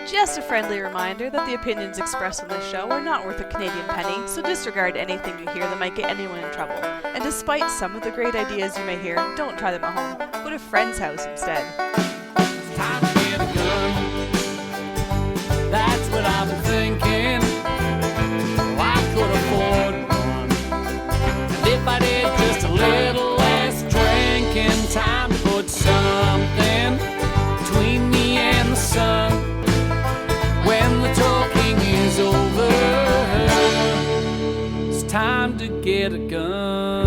Just a friendly reminder that the opinions expressed on this show are not worth a Canadian penny, so disregard anything you hear that might get anyone in trouble. And despite some of the great ideas you may hear, don't try them at home. Go to a friend's house instead. It's time to get a gun. That's what I've been thinking. Well, I could afford one. And if I did just a little less drinking, time to put something between me and the sun. When the talking is over, it's time to get a gun.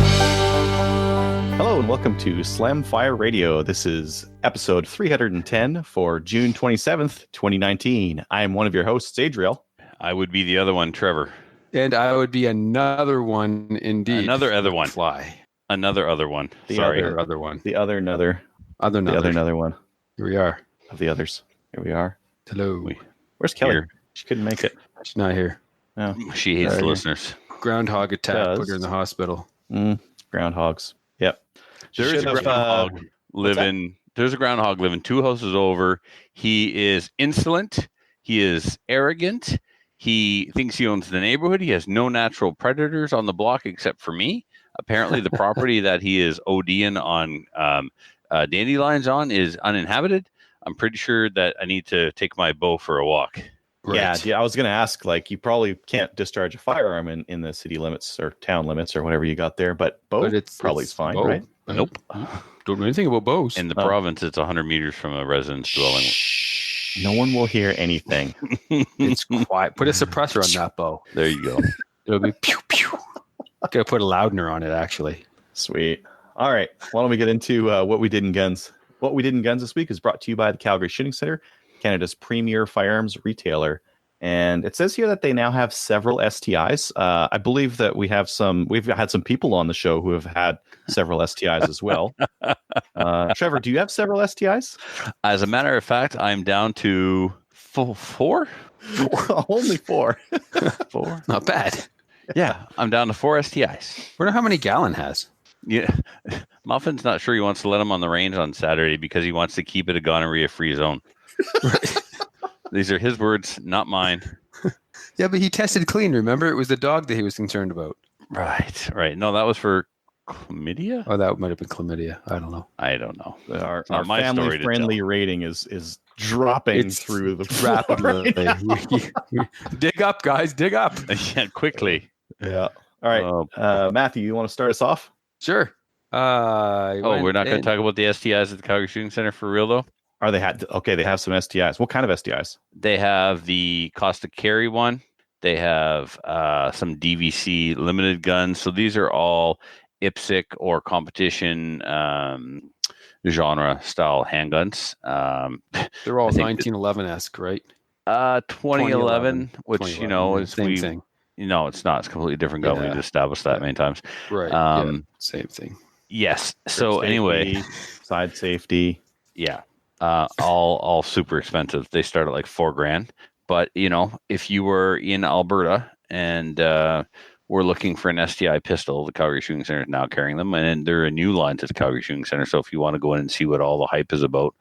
Hello and welcome to Slamfire Radio. This is episode 310 for June 27th, 2019. I am one of your hosts, Adriel. I would be the other one, Trevor. And I would be another one indeed. Another other one. Fly. Another other one. The Sorry. Other one. The other another. Other The other another one Here we are. of the others. Here we are. Hello. Where's Kelly? Here. She couldn't make it. She's not here. No. She hates the Sorry. listeners. Groundhog attack. Does. Put her in the hospital. Groundhogs. Yep. There is a groundhog living. There's a groundhog living 2 houses over. He is insolent. He is arrogant. He thinks he owns the neighborhood. He has no natural predators on the block except for me. Apparently, the property that he is ODing on dandelions on is uninhabited. I'm pretty sure that I need to take my bow for a walk. Right. Yeah, I was going to ask, like, you probably can't discharge a firearm in the city limits or town limits or whatever you got there, but bow But it's probably is fine, bow. right? Nope. Don't know anything about bows. In the province, it's 100 meters from a residence dwelling. No one will hear anything. It's quiet. Put a suppressor on that bow. There you go. It'll be pew pew. Gotta put a loudener on it, actually. Sweet. All right. Why don't we get into what we did in guns? What we did in guns this week is brought to you by the Calgary Shooting Center, Canada's premier firearms retailer. And it says here that they now have several STIs. I believe that we've had some people on the show who have had several STIs as well. Trevor, do you have several STIs? As a matter of fact, I'm down to four. Only 4. 4. Not bad. Yeah, I'm down to 4 STIs. Wonder how many Gallon has. Yeah, Muffin's not sure he wants to let him on the range on Saturday because he wants to keep it a gonorrhea-free zone. These are his words, not mine. Yeah, but he tested clean. Remember, it was the dog that he was concerned about. Right. No, that was for chlamydia. Oh, that might have been chlamydia. I don't know. I don't know. Our not my story to family-friendly rating is dropping through the floor rapidly. right Dig up, guys. Dig up. Yeah, quickly. Yeah. All right. Matthew, you want to start us off? Sure. We're not going to talk about the STIs at the Calgary Shooting Center for real, though? They have some STIs. What kind of STIs? They have the cost to carry one. They have some DVC limited guns. So these are all IPSC or competition genre style handguns. They're all 1911-esque, right? 2011, which, 2011, is same thing. No, it's not. It's a completely different gun. Yeah. We've established that many times. Right. Same thing. Yes. So Safety, anyway, side safety. yeah, all super expensive. They start at like $4,000. But if you were in Alberta and were looking for an STI pistol, the Calgary Shooting Center is now carrying them, and they're a new line to the Calgary Shooting Center. So if you want to go in and see what all the hype is about,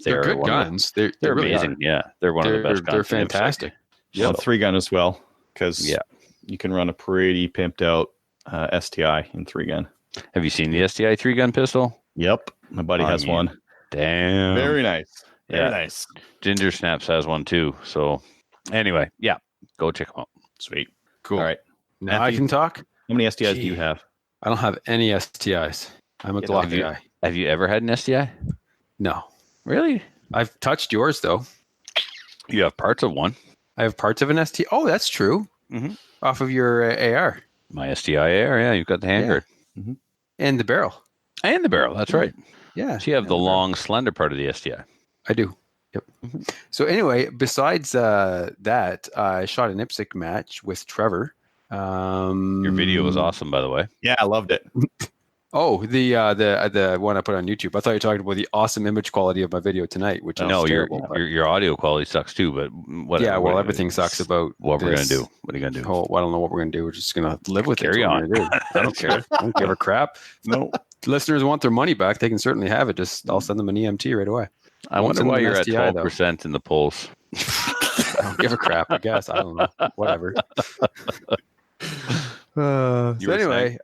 they're good guns. They're really amazing. Yeah, they're one of the best guns. They're fantastic. Yeah, 3-gun as well, because you can run a pretty pimped out STI in 3-gun. Have you seen the STI 3-gun pistol? Yep, my buddy has one. Damn. Very nice. Very Yeah. nice. Ginger Snaps has one too. So anyway, go check them out. Sweet. Cool. All right. Now I Matthew, can talk. How many STIs do you have? I don't have any STIs. I'm a Glock guy. Have you ever had an STI? No. Really? I've touched yours, though. You have parts of one. I have parts of an STI. Oh, that's true. Mhm. Off of your AR. My STI AR, yeah, you've got the handguard. Mm-hmm. And the barrel. And the barrel, that's right. Yeah. So you have the long, slender part of the STI. I do. Yep. So anyway, besides that, I shot an IPSC match with Trevor. Your video was awesome, by the way. Yeah, I loved it. Oh, the one I put on YouTube. I thought you were talking about the awesome image quality of my video tonight, which is No, terrible. your audio quality sucks too, but whatever. Yeah, well, everything sucks about what we're this. gonna do. What are you gonna do? Oh, well, I don't know what we're gonna do. We're just gonna live with Carry it. on. I don't care. I don't give a crap. No. Listeners want their money back. They can certainly have it. Just I'll send them an EMT right away. I wonder What's why an you're at STI, though? 12% in the polls. I don't give a crap. I guess I don't know. Whatever. So You were anyway,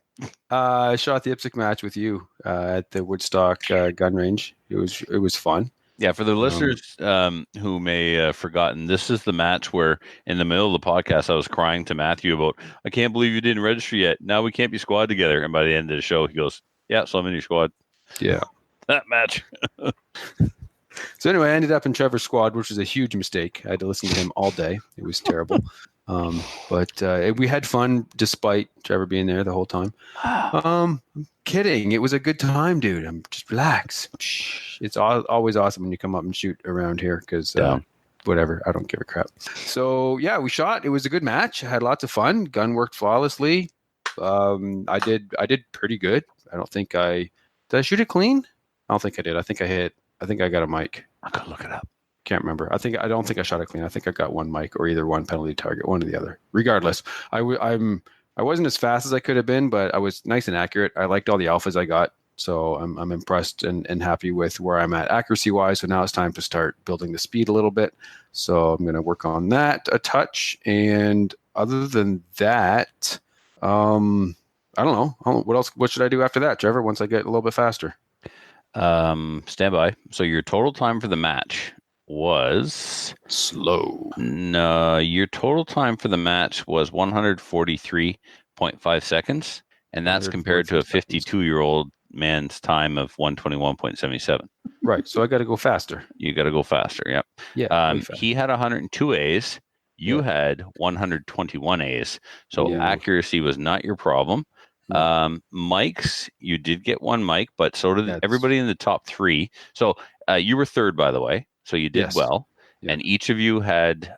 I shot the IPSC match with you at the Woodstock gun range. It was fun. Yeah, for the listeners who may have forgotten, this is the match where in the middle of the podcast I was crying to Matthew about, I can't believe you didn't register yet. Now we can't be squad together. And by the end of the show, he goes, yeah, so I'm in your squad. Yeah. That match. So anyway, I ended up in Trevor's squad, which was a huge mistake. I had to listen to him all day. It was terrible. But we had fun despite Trevor being there the whole time. I'm kidding. It was a good time, dude. I'm just relax. It's always awesome when you come up and shoot around here because whatever. I don't give a crap. So yeah, we shot. It was a good match. I had lots of fun. Gun worked flawlessly. I did pretty good. I don't think did I shoot it clean? I don't think I did. I think I got a mic. I gotta look it up. Can't remember. I don't think I shot it clean. I think I got one mic or either one penalty target, one or the other. Regardless, I wasn't as fast as I could have been, but I was nice and accurate. I liked all the alphas I got, so I'm impressed and happy with where I'm at accuracy wise. So now it's time to start building the speed a little bit. So I'm going to work on that a touch. And other than that, I don't know. What else? What should I do after that, Trevor? Once I get a little bit faster. Stand by. So your total time for the match was slow. No, your total time for the match was 143.5 seconds, and that's compared to a 52-year-old man's time of 121.77. Right. So I got to go faster. You got to go faster. Yep. Yeah. He had 102 A's. You had 121 A's. So accuracy was not your problem. Mics, you did get one mic, but so did everybody in the top three. So you were third, by the way. So you did well. Yeah. And each of you had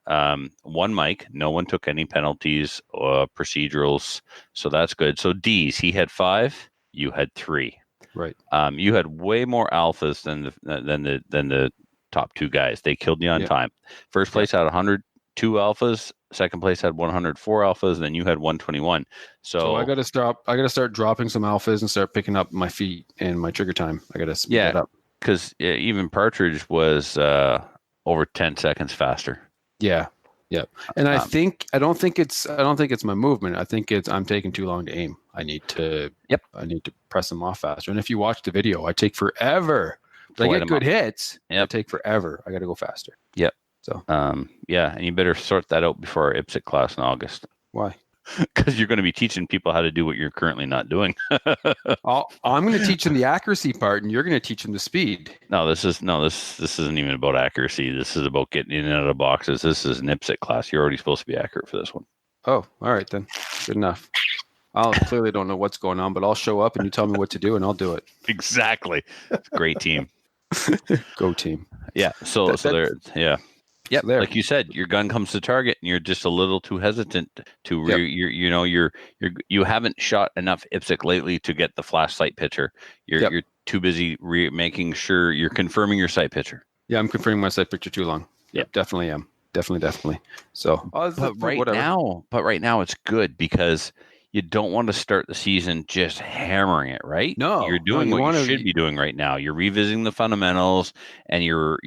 one mic. No one took any penalties or procedurals. So that's good. So D's, he had 5. You had 3. Right. You had way more alphas than the top 2 guys. They killed you on time. First place had 102 alphas. Second place had 104 alphas, and then you had 121. So I got to start dropping some alphas and start picking up my feet and my trigger time. I got to speed that up. Because even Partridge was over 10 seconds faster. Yeah. And I don't think it's my movement. I think I'm taking too long to aim. I need to press them off faster. And if you watch the video, I take forever. But I get good hits. I take forever. I got to go faster. Yep. So, and you better sort that out before our IPSC class in August. Why? Because you're going to be teaching people how to do what you're currently not doing. I'm going to teach them the accuracy part, and you're going to teach them the speed. This isn't even about accuracy. This is about getting in and out of boxes. This is an IPSC class. You're already supposed to be accurate for this one. Oh, all right then. Good enough. I clearly don't know what's going on, but I'll show up and you tell me what to do, and I'll do it. Exactly. Great team. Go team. Yeah. So there. Yeah. Yeah, so like you said, your gun comes to target, and you're just a little too hesitant to. You haven't shot enough IPSC lately to get the flash sight picture. You're too busy making sure you're confirming your sight picture. Yeah, I'm confirming my sight picture too long. Yeah, definitely am. Definitely. So, but right now it's good because you don't want to start the season just hammering it, right? No, you're doing what you should be doing right now. You're revisiting the fundamentals, and you're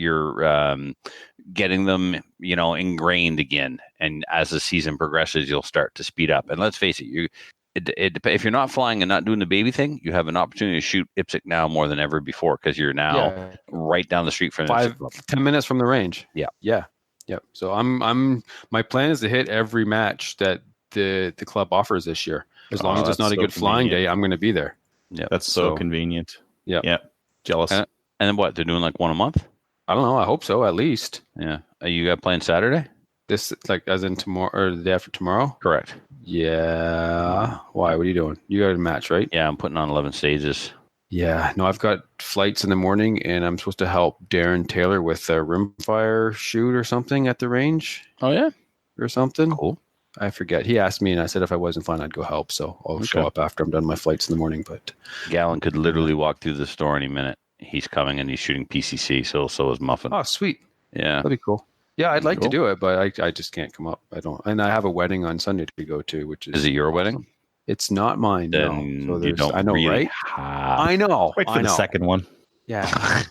getting them, ingrained again. And as the season progresses, you'll start to speed up. And let's face it, if you're not flying and not doing the baby thing, you have an opportunity to shoot IPSC now more than ever before because you're now right down the street from 10 minutes from the range. Yeah. So my plan is to hit every match that the club offers this year. As long as it's not a good flying day, I'm going to be there. Yeah, that's so convenient. Yeah. Jealous. And then what? They're doing like one a month? I don't know. I hope so, at least. Yeah. You got playing Saturday? This, as in tomorrow or the day after tomorrow? Correct. Yeah. Why? What are you doing? You got a match, right? Yeah, I'm putting on 11 stages. Yeah. No, I've got flights in the morning, and I'm supposed to help Darren Taylor with a rimfire shoot or something at the range. Oh, yeah? Or something. Cool. I forget. He asked me, and I said if I wasn't fine, I'd go help. So I'll show up after I'm done my flights in the morning. But Gallon could literally walk through the store any minute. He's coming and he's shooting PCC. So is Muffin. Oh, sweet. Yeah, that'd be cool. Yeah, I'd like to do it, but I just can't come up. I don't. And I have a wedding on Sunday to go to, which is. Is it your wedding? It's not mine. Then no. So you don't. I know, really right? I know. Wait for the second one. Yeah,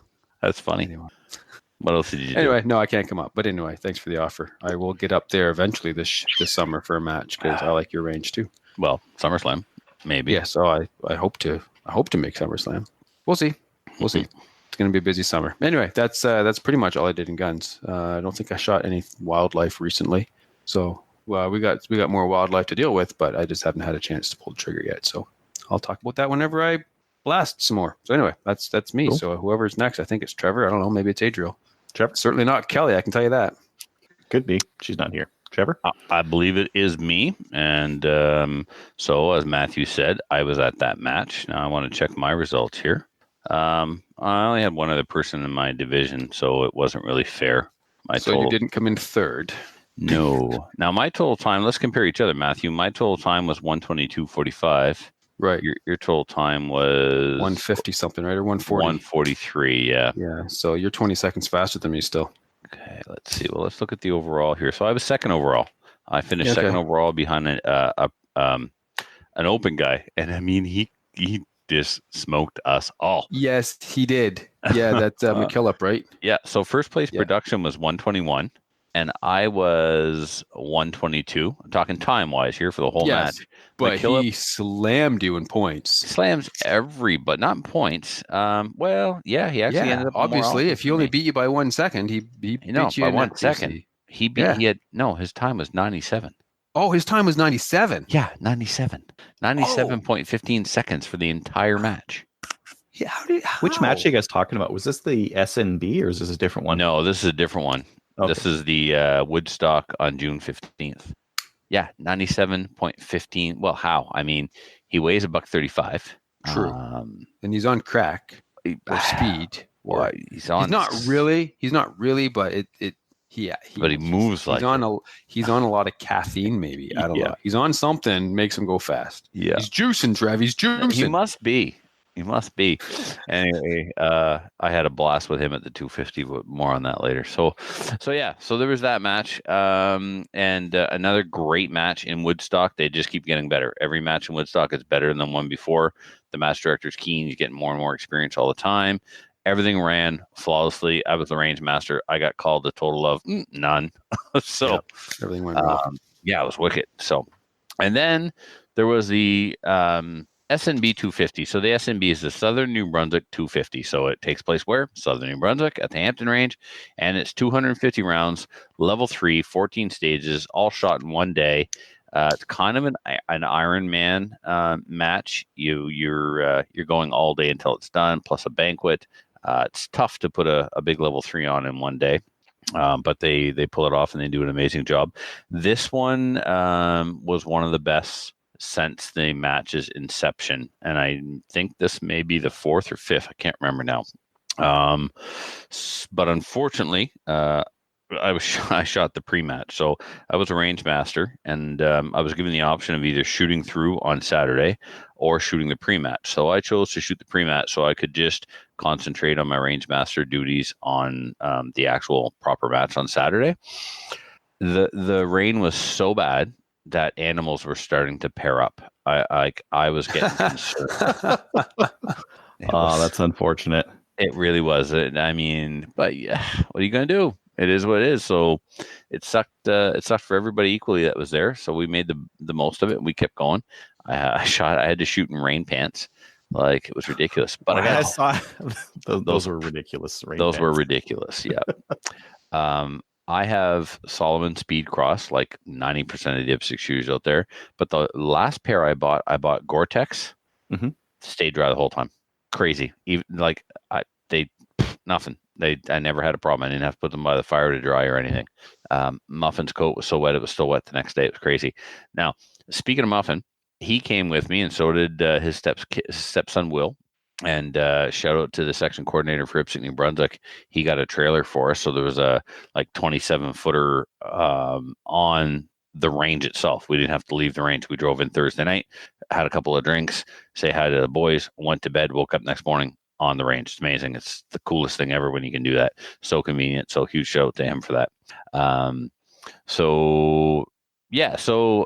that's funny. Anyway. What else did you do? Anyway, no, I can't come up. But anyway, thanks for the offer. I will get up there eventually this summer for a match because I like your range too. Well, SummerSlam, maybe. Yeah, so I hope to make SummerSlam. We'll see. We'll see. It's going to be a busy summer. Anyway, that's pretty much all I did in guns. I don't think I shot any wildlife recently. So we got more wildlife to deal with, but I just haven't had a chance to pull the trigger yet. So I'll talk about that whenever I blast some more. So anyway, that's me. Cool. So whoever's next, I think it's Trevor. I don't know. Maybe it's Adriel. Trevor? Certainly not Kelly. I can tell you that. Could be. She's not here. Trevor? I believe it is me. And so, as Matthew said, I was at that match. Now I want to check my results here. I only had one other person in my division, so it wasn't really fair. You didn't come in third. No. Now my total time, let's compare each other, Matthew. My total time was 1:22:45. Right. Your total time was 150 something, right? Or 140? 143, yeah. Yeah. So you're 20 seconds faster than me still. Okay, let's see. Well, let's look at the overall here. So I was second overall. I finished second overall behind an open guy, and I mean he just smoked us all. Yes, he did. Yeah, that's McKillop, right? Yeah. So first place production was 121, and I was 122. I'm talking time wise here for the whole match. But McKillop, he slammed you in points. Slams but not in points. Well, yeah, he actually ended up obviously. If he only beat you by 1 second, he beat you by 1 second. He had his time was 97. Oh, his time was 97. Yeah, 97. 97.15 seconds for the entire match. Yeah, Which match are you guys talking about? Was this the SNB or is this a different one? No, this is a different one. Okay. This is the Woodstock on June 15th. Yeah, 97.15. Well, how? I mean, he weighs $135. True. And he's on crack or speed. Or he's not really, but but he moves like he's on a lot of caffeine, maybe. I don't know. He's on something makes him go fast. Yeah. He's juicing, Trev. He's juicing. He must be. Anyway, I had a blast with him at the 250, but more on that later. So there was that match, and another great match in Woodstock. They just keep getting better. Every match in Woodstock is better than the one before. The match director's keen. He's getting more and more experience all the time. Everything ran flawlessly. I was the range master. I got called a total of none. So everything went well. Yeah, it was wicked. So, and then there was the SNB 250. So the SNB is the Southern New Brunswick 250. So it takes place where? Southern New Brunswick at the Hampton Range. And it's 250 rounds, level 3, 14 stages, all shot in one day. It's kind of an Ironman match. You're going all day until it's done, plus a banquet. It's tough to put a big level 3 on in one day. But they pull it off and they do an amazing job. This one was one of the best since the match's inception, and I think this may be the 4th or 5th. I can't remember now. But unfortunately, I shot the pre-match, so I was a range master, and I was given the option of either shooting through on Saturday or shooting the pre-match. So I chose to shoot the pre-match, so I could just concentrate on my range master duties on the actual proper match on Saturday. The rain was so bad that animals were starting to pair up. I was getting concerned. That's unfortunate. It really was. I mean, but yeah, what are you going to do? It is what it is. So it sucked. It sucked for everybody equally that was there. So we made the most of it. And we kept going. I had to shoot in rain pants. Like, it was ridiculous. But I saw those were ridiculous. Those were ridiculous. Yeah. I have Solomon Speed Cross, like 90% of the dipstick shoes out there. But the last pair I bought Gore-Tex. Mm-hmm. Stayed dry the whole time. Crazy. Even like nothing. I never had a problem. I didn't have to put them by the fire to dry or anything. Muffin's coat was so wet, it was still wet the next day. It was crazy. Now, speaking of Muffin, he came with me, and so did his stepson, Will. And shout out to the section coordinator for Ipswich, New Brunswick. He got a trailer for us. So there was a 27-footer on the range itself. We didn't have to leave the range. We drove in Thursday night, had a couple of drinks, say hi to the boys, went to bed, woke up next morning on the range. It's amazing. It's the coolest thing ever when you can do that. So convenient. So huge shout out to him for that. So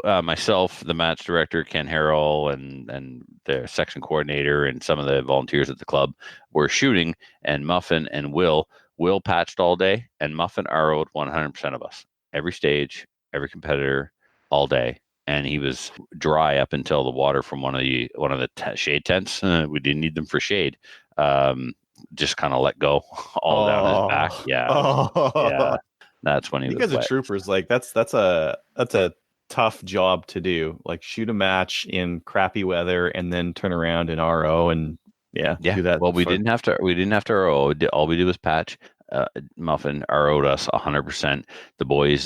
myself, the match director, Ken Harrell, and the section coordinator and some of the volunteers at the club were shooting, and Muffin and Will Will patched all day, and Muffin RO'd 100% of us. Every stage, every competitor, all day. And he was dry up until the water from one of the shade tents. We didn't need them for shade. Just kind of let go all down his back. Yeah, that's when he you was guys are wet. troopers. Like that's a tough job to do. Like shoot a match in crappy weather and then turn around in RO and do that. Well, we didn't have to RO. All we did was patch. Muffin RO'd us 100%. The boys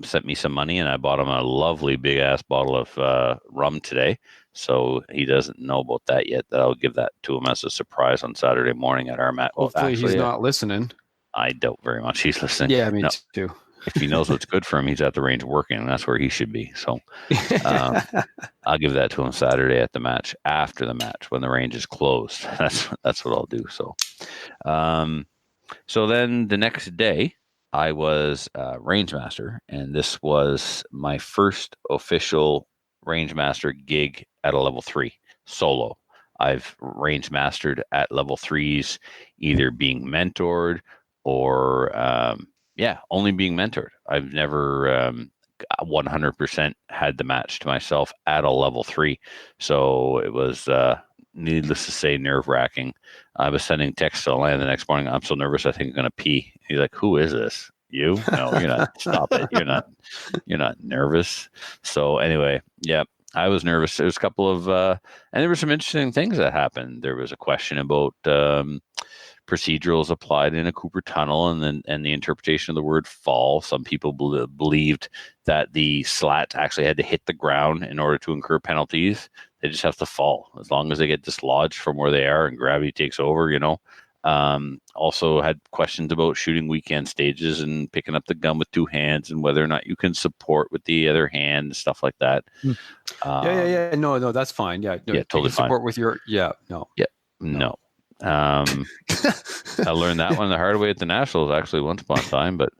sent me some money, and I bought him a lovely big ass bottle of rum today. So he doesn't know about that yet. I'll give that to him as a surprise on Saturday morning at our match. Hopefully he's not listening. I doubt very much he's listening. Yeah, me too. If he knows what's good for him, he's at the range working, and that's where he should be. So I'll give that to him Saturday at the match, after the match, when the range is closed. That's what I'll do. So then the next day, I was range master, and this was my first official range master gig at a level 3 solo. I've range mastered at level 3s, either being mentored or only being mentored. I've never 100% had the match to myself at a level 3. So it was, needless to say, nerve-wracking. I was sending texts to Alan the next morning. I'm so nervous, I think I'm going to pee. He's like, who is this? You? No, you're not. Stop it. You're not nervous. So anyway, I was nervous. There was a couple of, and there were some interesting things that happened. There was a question about procedurals applied in a Cooper tunnel, and the interpretation of the word fall. Some people believed that the slats actually had to hit the ground in order to incur penalties. They just have to fall as long as they get dislodged from where they are and gravity takes over. Also had questions about shooting weekend stages and picking up the gun with 2 hands and whether or not you can support with the other hand and stuff like that. No, that's fine. Totally fine. Support with your no. I learned that one the hard way at the Nationals actually once upon a time, but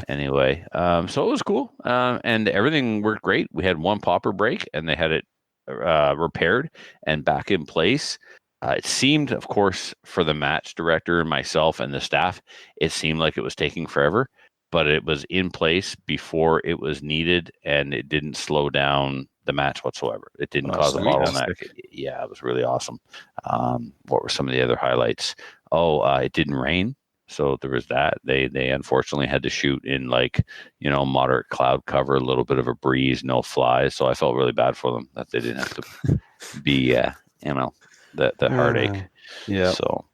anyway, so it was cool, and everything worked great. We had one popper break, and they had it repaired and back in place. It seemed, of course, for the match director and myself and the staff, it seemed like it was taking forever, but it was in place before it was needed, and it didn't slow down the match whatsoever. It didn't cause a bottleneck. Yeah, it was really awesome. What were some of the other highlights? It didn't rain, so there was that. They unfortunately had to shoot in moderate cloud cover, a little bit of a breeze, no flies. So I felt really bad for them that they didn't have to be the heartache. So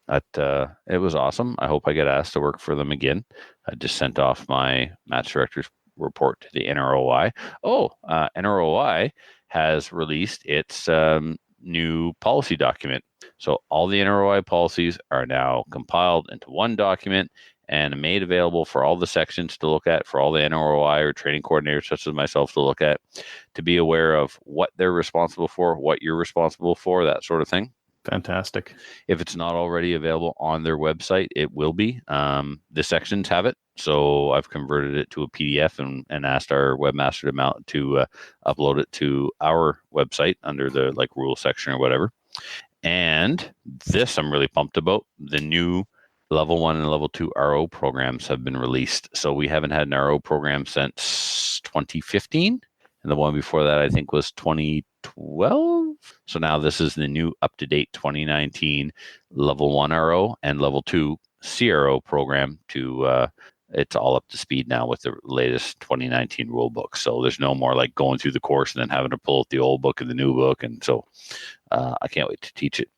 it was awesome. I hope I get asked to work for them again. I just sent off my match director's report to the NROI. NROI has released its new policy document. So all the NROI policies are now compiled into one document and made available for all the sections to look at, for all the NROI or training coordinators such as myself to look at, to be aware of what they're responsible for, what you're responsible for, that sort of thing. Fantastic. If it's not already available on their website, it will be. The sections have it. So I've converted it to a PDF and asked our webmaster to upload it to our website under the rule section or whatever. And this I'm really pumped about. The new level 1 and level 2 RO programs have been released. So we haven't had an RO program since 2015. And the one before that, I think, was 2012. So now this is the new up-to-date 2019 level 1 RO and level 2 CRO program. It's all up to speed now with the latest 2019 rule book. So there's no more going through the course and then having to pull out the old book and the new book. And so I can't wait to teach it.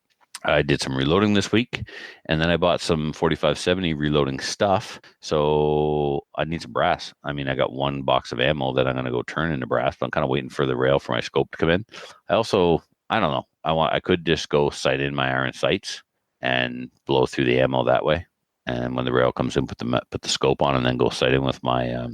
I did some reloading this week, and then I bought some 4570 reloading stuff. So I need some brass. I mean, I got one box of ammo that I'm going to go turn into brass, but I'm kind of waiting for the rail for my scope to come in. I don't know. I could just go sight in my iron sights and blow through the ammo that way. And when the rail comes in, put the scope on and then go sight in with my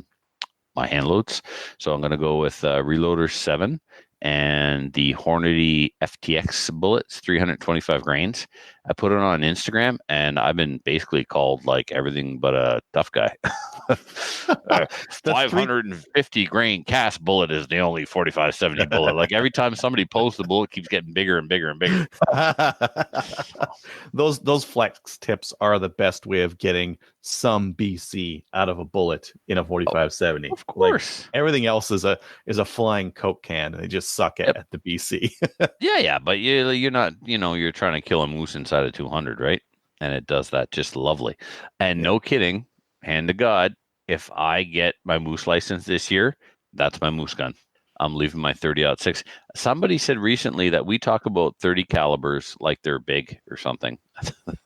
my hand loads. So I'm going to go with Reloader 7 and the Hornady FTX bullets, 325 grains. I put it on Instagram, and I've been basically called everything but a tough guy. 550 grain cast bullet is the only 45-70 bullet. Like every time somebody posts the bullet, keeps getting bigger and bigger and bigger. Those flex tips are the best way of getting some BC out of a bullet in a 45-70. Of course. Like, everything else is a flying Coke can, and they just suck at the BC. Yeah, but you're not, you're trying to kill a moose inside of 200, right? And it does that just lovely. And no kidding, hand to God, if I get my moose license this year, that's my moose gun. I'm leaving my 30-06. Somebody said recently that we talk about 30 calibers like they're big or something.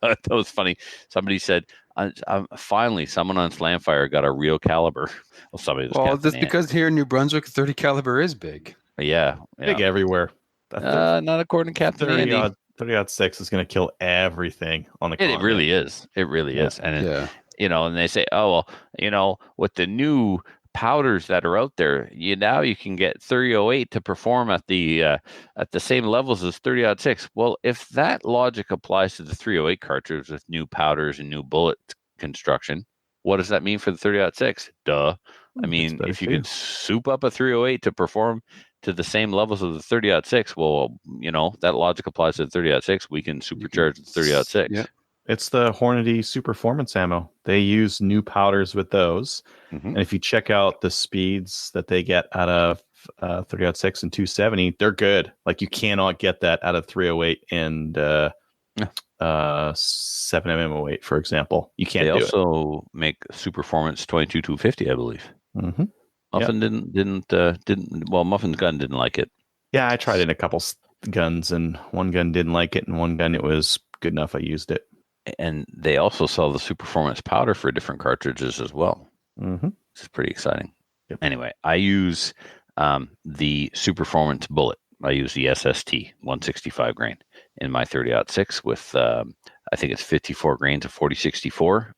That was funny. Somebody said, finally, someone on Slamfire got a real caliber. Well, that's because here in New Brunswick, 30 caliber is big. Yeah. Big everywhere. Not according to Captain Andy. 30-06 is going to kill everything on the continent. It really is. It really is. And, and they say, with the new powders that are out there, now you can get 30-08 to perform at the same levels as 30-06. Well, if that logic applies to the 308 cartridge with new powders and new bullet construction, what does that mean for the 30-06? Duh. I mean, if you could soup up a 308 to perform to the same levels of the 30-06, well, that logic applies to the 30-06. We can supercharge the 30-06. Yeah. It's the Hornady Superformance ammo. They use new powders with those. Mm-hmm. And if you check out the speeds that they get out of 30-06 and 270, they're good. Like, you cannot get that out of 308 and 7mm08, for example. You can't do it. They also make Superformance 22-250, I believe. Mm-hmm. Muffin didn't Muffin's gun didn't like it. Yeah, I tried it in a couple guns, and one gun didn't like it, and one gun it was good enough I used it. And they also sell the Superformance powder for different cartridges as well. Mm-hmm. Which is pretty exciting. Yep. Anyway, I use the Superformance bullet. I use the SST 165 grain in my 30-06 with I think it's 54 grains of 4064.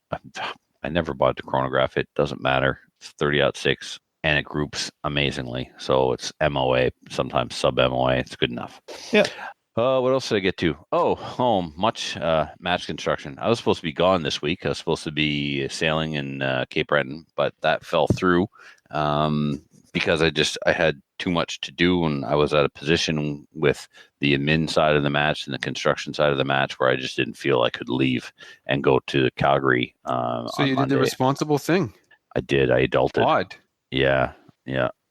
I never bothered to chronograph it. Doesn't matter. It's 30-06. And it groups amazingly. So it's MOA, sometimes sub MOA. It's good enough. Yeah. What else did I get to? Much match construction. I was supposed to be gone this week. I was supposed to be sailing in Cape Breton, but that fell through because I had too much to do, and I was at a position with the admin side of the match and the construction side of the match where I just didn't feel I could leave and go to Calgary. So you did the responsible thing. I did. I adulted. Odd. Yeah.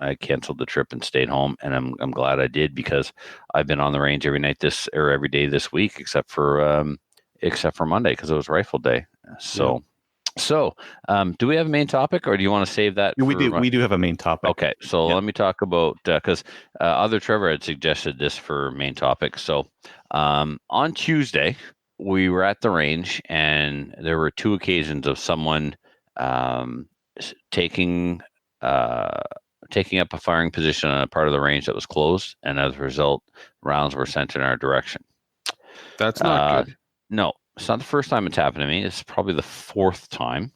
I canceled the trip and stayed home, and I'm glad I did, because I've been on the range every day this week, except for Monday, because it was rifle day. So, do we have a main topic, or do you want to save that? We do have a main topic. Okay, so let me talk about, because other Trevor had suggested this for main topic. So on Tuesday we were at the range, and there were two occasions of someone taking up a firing position on a part of the range that was closed, and as a result, rounds were sent in our direction. That's not good. No, it's not the first time it's happened to me. It's probably the fourth time.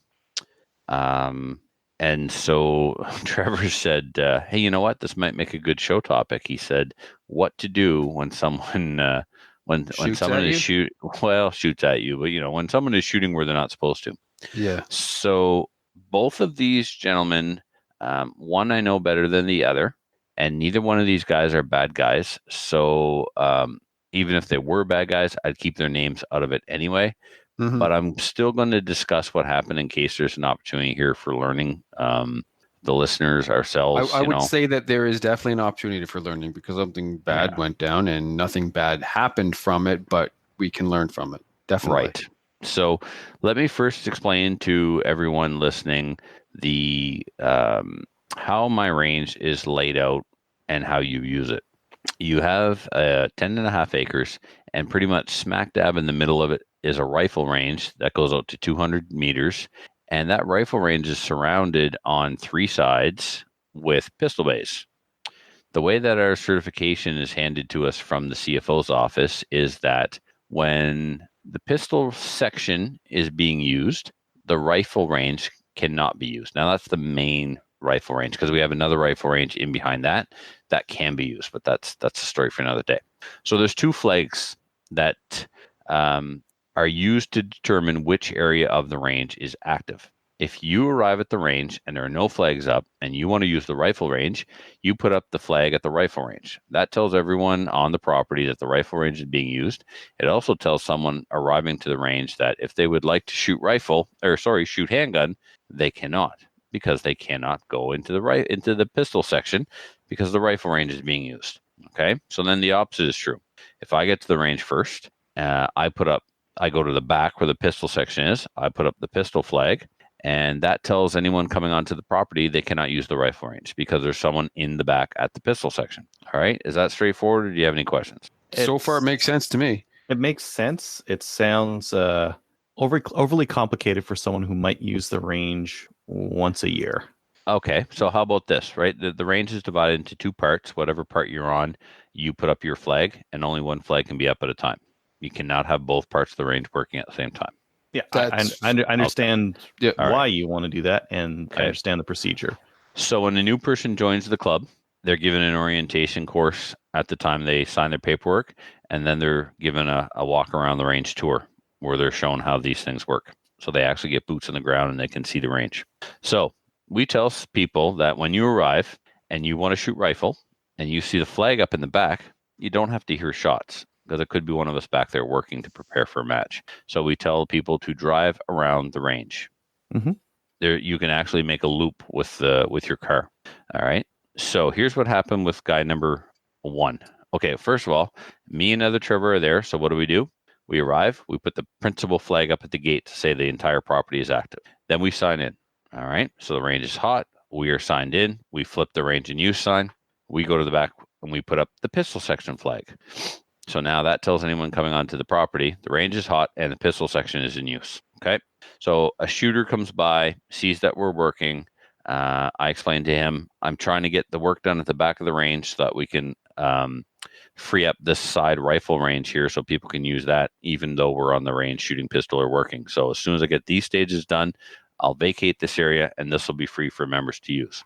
And so Trevor said, hey, you know what? This might make a good show topic. He said, what to do when someone when someone is shoots at you, but when someone is shooting where they're not supposed to. Yeah. So both of these gentlemen, one I know better than the other, and neither one of these guys are bad guys. So even if they were bad guys, I'd keep their names out of it anyway. Mm-hmm. But I'm still going to discuss what happened in case there's an opportunity here for learning. The listeners, ourselves. I would say that there is definitely an opportunity for learning, because something bad went down and nothing bad happened from it, but we can learn from it. Definitely. Right. So let me first explain to everyone listening the how my range is laid out and how you use it. You have 10.5 acres, and pretty much smack dab in the middle of it is a rifle range that goes out to 200 meters. And that rifle range is surrounded on three sides with pistol bays. The way that our certification is handed to us from the CFO's office is that when the pistol section is being used, the rifle range cannot be used. Now, that's the main rifle range, because we have another rifle range in behind that can be used, but that's a story for another day. So there's two flags that are used to determine which area of the range is active. If you arrive at the range and there are no flags up and you want to use the rifle range, you put up the flag at the rifle range. That tells everyone on the property that the rifle range is being used. It also tells someone arriving to the range that if they would like to shoot handgun, they cannot, because they cannot go into the pistol section because the rifle range is being used. Okay, so then the opposite is true. If I get to the range first, I go to the back where the pistol section is. I put up the pistol flag. And that tells anyone coming onto the property they cannot use the rifle range because there's someone in the back at the pistol section. All right. Is that straightforward, or do you have any questions? So far, it makes sense to me. It makes sense. It sounds overly complicated for someone who might use the range once a year. Okay. So how about this, right? The range is divided into two parts. Whatever part you're on, you put up your flag, and only one flag can be up at a time. You cannot have both parts of the range working at the same time. Yeah, I understand why you want to do that, and Okay. I understand the procedure. So when a new person joins the club, they're given an orientation course at the time they sign their paperwork, and then they're given a walk around the range tour where they're shown how these things work. So they actually get boots on the ground and they can see the range. So we tell people that when you arrive and you want to shoot rifle and you see the flag up in the back, you don't have to hear shots, because it could be one of us back there working to prepare for a match. So we tell people to drive around the range. Mhm. There, you can actually make a loop with your car. All right. So here's what happened with guy number 1. Okay, first of all, me and another Trevor are there. So what do? We arrive. We put the principal flag up at the gate to say the entire property is active. Then we sign in. All right. So the range is hot. We are signed in. We flip the range in use sign. We go to the back and we put up the pistol section flag. So now that tells anyone coming onto the property, the range is hot and the pistol section is in use. Okay. So a shooter comes by, sees that we're working. I explain to him, I'm trying to get the work done at the back of the range so that we can free up this side rifle range here so people can use that even though we're on the range shooting pistol or working. So as soon as I get these stages done, I'll vacate this area and this will be free for members to use.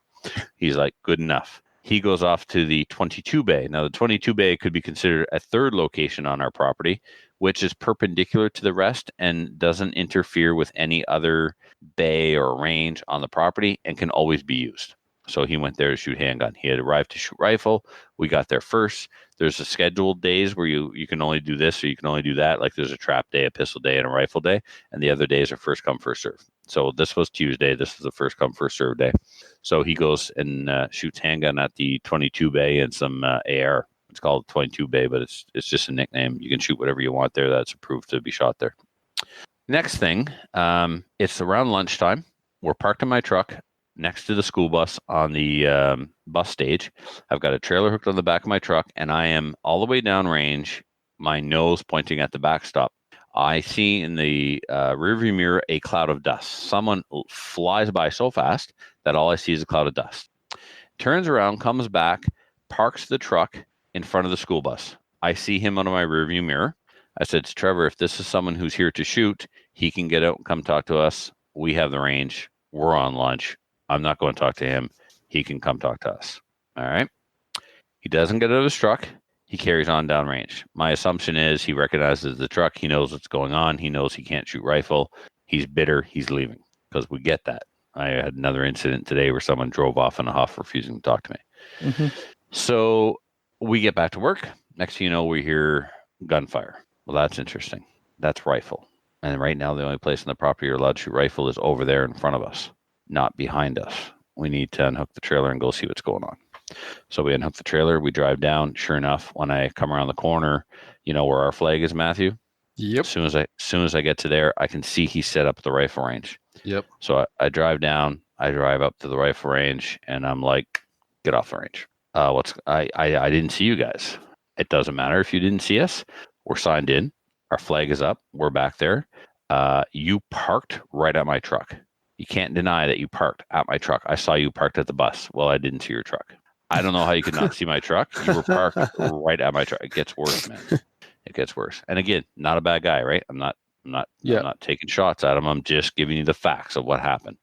He's like, good enough. He goes off to the 22 bay. Now, the 22 bay could be considered a third location on our property, which is perpendicular to the rest and doesn't interfere with any other bay or range on the property and can always be used. So he went there to shoot handgun. He had arrived to shoot rifle. We got there first. There's a scheduled days where you can only do this or you can only do that. Like there's a trap day, a pistol day, and a rifle day. And the other days are first come, first serve. So this was Tuesday. This was the first come, first serve day. So he goes and shoots handgun at the 22 bay and some AR. It's called 22 bay, but it's just a nickname. You can shoot whatever you want there that's approved to be shot there. Next thing, it's around lunchtime. We're parked in my truck next to the school bus on the bus stage. I've got a trailer hooked on the back of my truck, and I am all the way down range, my nose pointing at the backstop. I see in the rearview mirror a cloud of dust. Someone flies by so fast that all I see is a cloud of dust. Turns around, comes back, parks the truck in front of the school bus. I see him out of my rearview mirror. I said to Trevor, if this is someone who's here to shoot, he can get out and come talk to us. We have the range. We're on lunch. I'm not going to talk to him. He can come talk to us. All right. He doesn't get out of his truck. He carries on downrange. My assumption is he recognizes the truck. He knows what's going on. He knows he can't shoot rifle. He's bitter. He's leaving because we get that. I had another incident today where someone drove off in a huff, refusing to talk to me. Mm-hmm. So we get back to work. Next thing you know, we hear gunfire. Well, that's interesting. That's rifle. And right now, the only place on the property you're allowed to shoot rifle is over there in front of us, not behind us. We need to unhook the trailer and go see what's going on. So we unhook the trailer. We drive down. Sure enough, when I come around the corner, you know where our flag is, Matthew? Yep. As soon as I get to there, I can see he set up the rifle range. Yep. So I drive down. I drive up to the rifle range, and I'm like, "Get off the range." I didn't see you guys. It doesn't matter if you didn't see us. We're signed in. Our flag is up. We're back there. You parked right at my truck. You can't deny that you parked at my truck. I saw you parked at the bus. Well, I didn't see your truck. I don't know how you could not see my truck. You were parked right at my truck. It gets worse, man. It gets worse. And again, not a bad guy, right? I'm not taking shots at him. I'm just giving you the facts of what happened.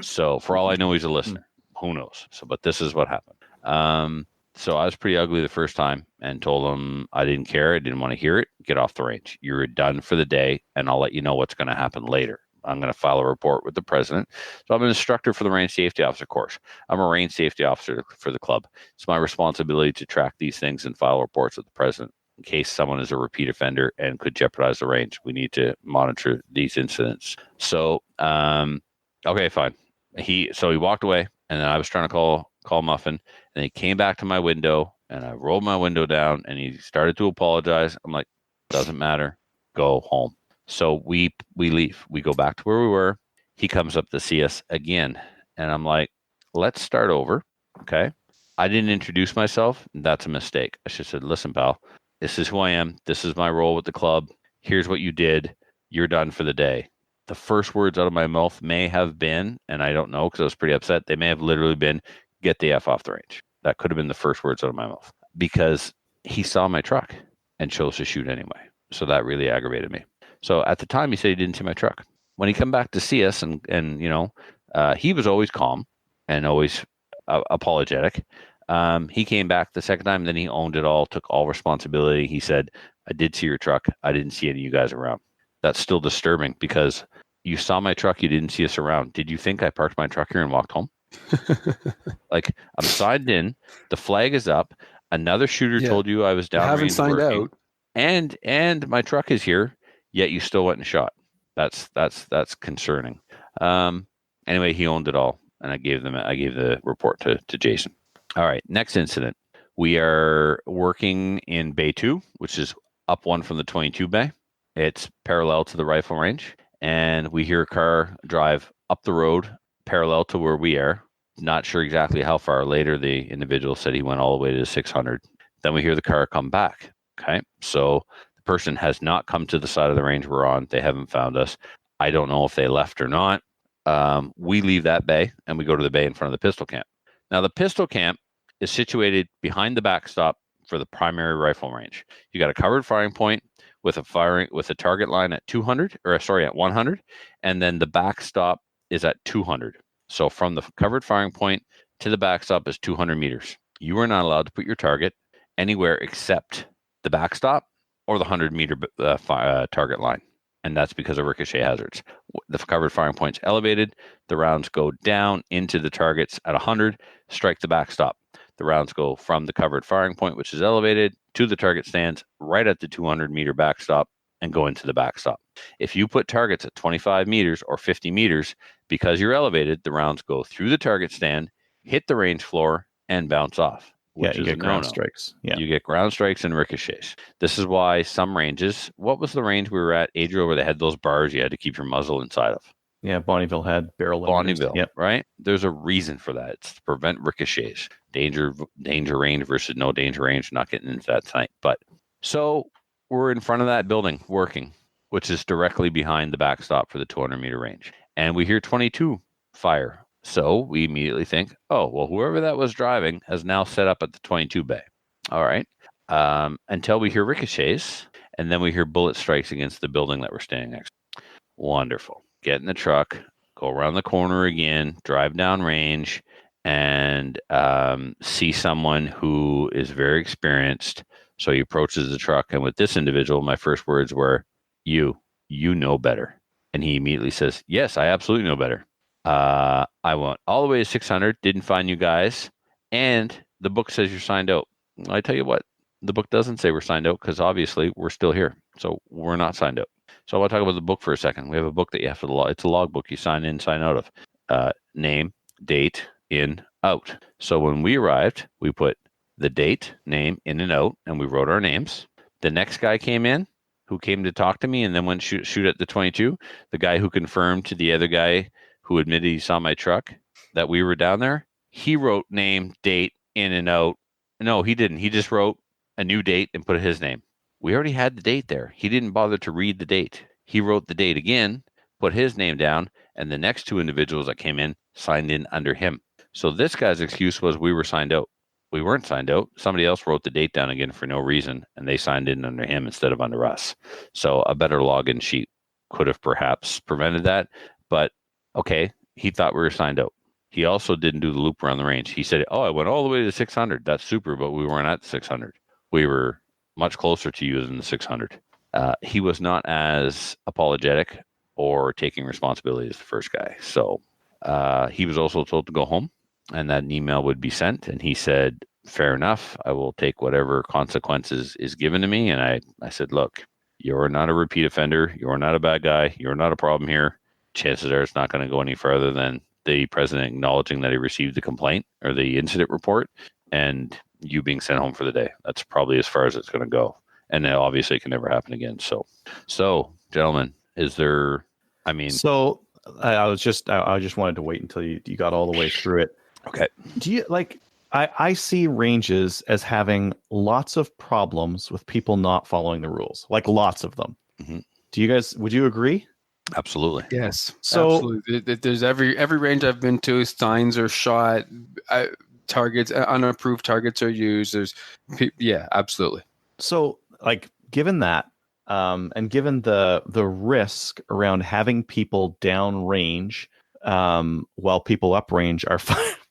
So for all I know, he's a listener. Who knows? But this is what happened. So I was pretty ugly the first time and told him I didn't care. I didn't want to hear it. Get off the range. You're done for the day, and I'll let you know what's going to happen later. I'm going to file a report with the president. So I'm an instructor for the range safety officer course. I'm a range safety officer for the club. It's my responsibility to track these things and file reports with the president in case someone is a repeat offender and could jeopardize the range. We need to monitor these incidents. So, okay, fine. He walked away, and then I was trying to call Muffin, and he came back to my window, and I rolled my window down, and he started to apologize. I'm like, doesn't matter. Go home. So we leave. We go back to where we were. He comes up to see us again, and I'm like, let's start over. Okay. I didn't introduce myself. That's a mistake. I should have said, listen, pal, this is who I am. This is my role with the club. Here's what you did. You're done for the day. The first words out of my mouth may have been, and I don't know because I was pretty upset, they may have literally been, get the F off the range. That could have been the first words out of my mouth because he saw my truck and chose to shoot anyway. So that really aggravated me. So at the time, he said he didn't see my truck. When he come back to see us, and he was always calm and always apologetic. He came back the second time, then he owned it all, took all responsibility. He said, I did see your truck. I didn't see any of you guys around. That's still disturbing because you saw my truck. You didn't see us around. Did you think I parked my truck here and walked home? Like, I'm signed in. The flag is up. Another shooter told you I was down. You haven't signed out. And my truck is here, yet you still went and shot. That's concerning. Anyway, he owned it all, and I gave the report to Jason. All right, next incident. We are working in Bay 2, which is up one from the 22 Bay. It's parallel to the rifle range, and we hear a car drive up the road parallel to where we are. Not sure exactly how far. Later, the individual said he went all the way to 600. Then we hear the car come back. Okay, so the person has not come to the side of the range we're on. They haven't found us. I don't know if they left or not. We leave that bay, and we go to the bay in front of the pistol camp. Now, the pistol camp is situated behind the backstop for the primary rifle range. You got a covered firing point with a target line at 100, and then the backstop is at 200. So from the covered firing point to the backstop is 200 meters. You are not allowed to put your target anywhere except the backstop or the 100-meter target line, and that's because of ricochet hazards. The covered firing point's elevated. The rounds go down into the targets at 100, strike the backstop. The rounds go from the covered firing point, which is elevated, to the target stands right at the 200-meter backstop and go into the backstop. If you put targets at 25 meters or 50 meters, because you're elevated, the rounds go through the target stand, hit the range floor, and bounce off. Yeah, you get ground strikes. Yeah, you get ground strikes and ricochets. This is why some ranges. What was the range we were at, Adriel, where they had those bars you had to keep your muzzle inside of? Yeah, Bonneville had barrel limiters. Bonneville, yep. Right? There's a reason for that. It's to prevent ricochets. Danger range versus no danger range. Not getting into that tonight. But so we're in front of that building working, which is directly behind the backstop for the 200-meter range. And we hear 22 fire. So we immediately think, oh, well, whoever that was driving has now set up at the 22 bay. All right. Until we hear ricochets, and then we hear bullet strikes against the building that we're standing next to. Wonderful. Get in the truck, go around the corner again, drive down range, and see someone who is very experienced. So he approaches the truck, and with this individual, my first words were, you know better. And he immediately says, yes, I absolutely know better. I went all the way to 600, didn't find you guys, and the book says you're signed out. I tell you what, the book doesn't say we're signed out because obviously we're still here. So we're not signed out. So I want to talk about the book for a second. We have a book that you have to log. It's a log book you sign in, sign out of. Name, date, in, out. So when we arrived, we put the date, name, in and out, and we wrote our names. The next guy came in who came to talk to me and then went shoot at the 22. The guy who confirmed to the other guy who admitted he saw my truck that we were down there, he wrote name, date, in and out. No, he didn't. He just wrote a new date and put his name. We already had the date there. He didn't bother to read the date. He wrote the date again, put his name down, and the next two individuals that came in signed in under him. So this guy's excuse was we were signed out. We weren't signed out. Somebody else wrote the date down again for no reason, and they signed in under him instead of under us. So a better login sheet could have perhaps prevented that. But okay, he thought we were signed out. He also didn't do the loop around the range. He said, oh, I went all the way to 600. That's super, but we weren't at 600. We were much closer to you than the 600. He was not as apologetic or taking responsibility as the first guy. So he was also told to go home, and that an email would be sent. And he said, fair enough, I will take whatever consequences is given to me. And I said, look, you're not a repeat offender. You're not a bad guy. You're not a problem here. Chances are it's not going to go any further than the president acknowledging that he received the complaint or the incident report and you being sent home for the day. That's probably as far as it's going to go. And it obviously can never happen again. So gentlemen, is there, I mean, So I just wanted to wait until you got all the way through it. okay. Do you like, I see ranges as having lots of problems with people not following the rules, like lots of them. Mhm. Would you agree? Absolutely. Yes. So- absolutely. There's every range I've been to, signs are shot, targets, unapproved targets are used. Yeah, absolutely. So, like, given that, and given the risk around having people downrange, while people uprange are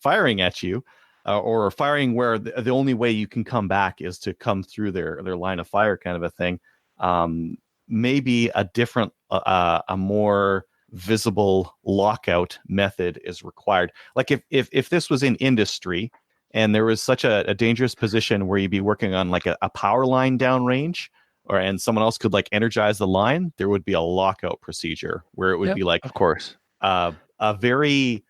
firing at you, or firing where the only way you can come back is to come through their line of fire, kind of a thing. Maybe a different, a more visible lockout method is required. Like if this was in industry and there was such a dangerous position where you'd be working on like a power line downrange, and someone else could like energize the line, there would be a lockout procedure where it would be like, of course, a very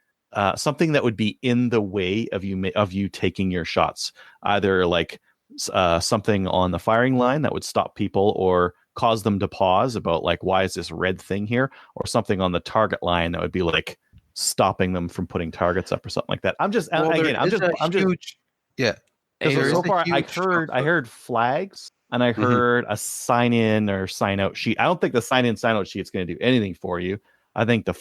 something that would be in the way of you taking your shots, either like something on the firing line that would stop people or cause them to pause about like, why is this red thing here, or something on the target line that would be like stopping them from putting targets up or something like that. I'm just yeah. Because so far I heard flags and I heard a sign in or sign out sheet. I don't think the sign in sign out sheet's going to do anything for you. I think the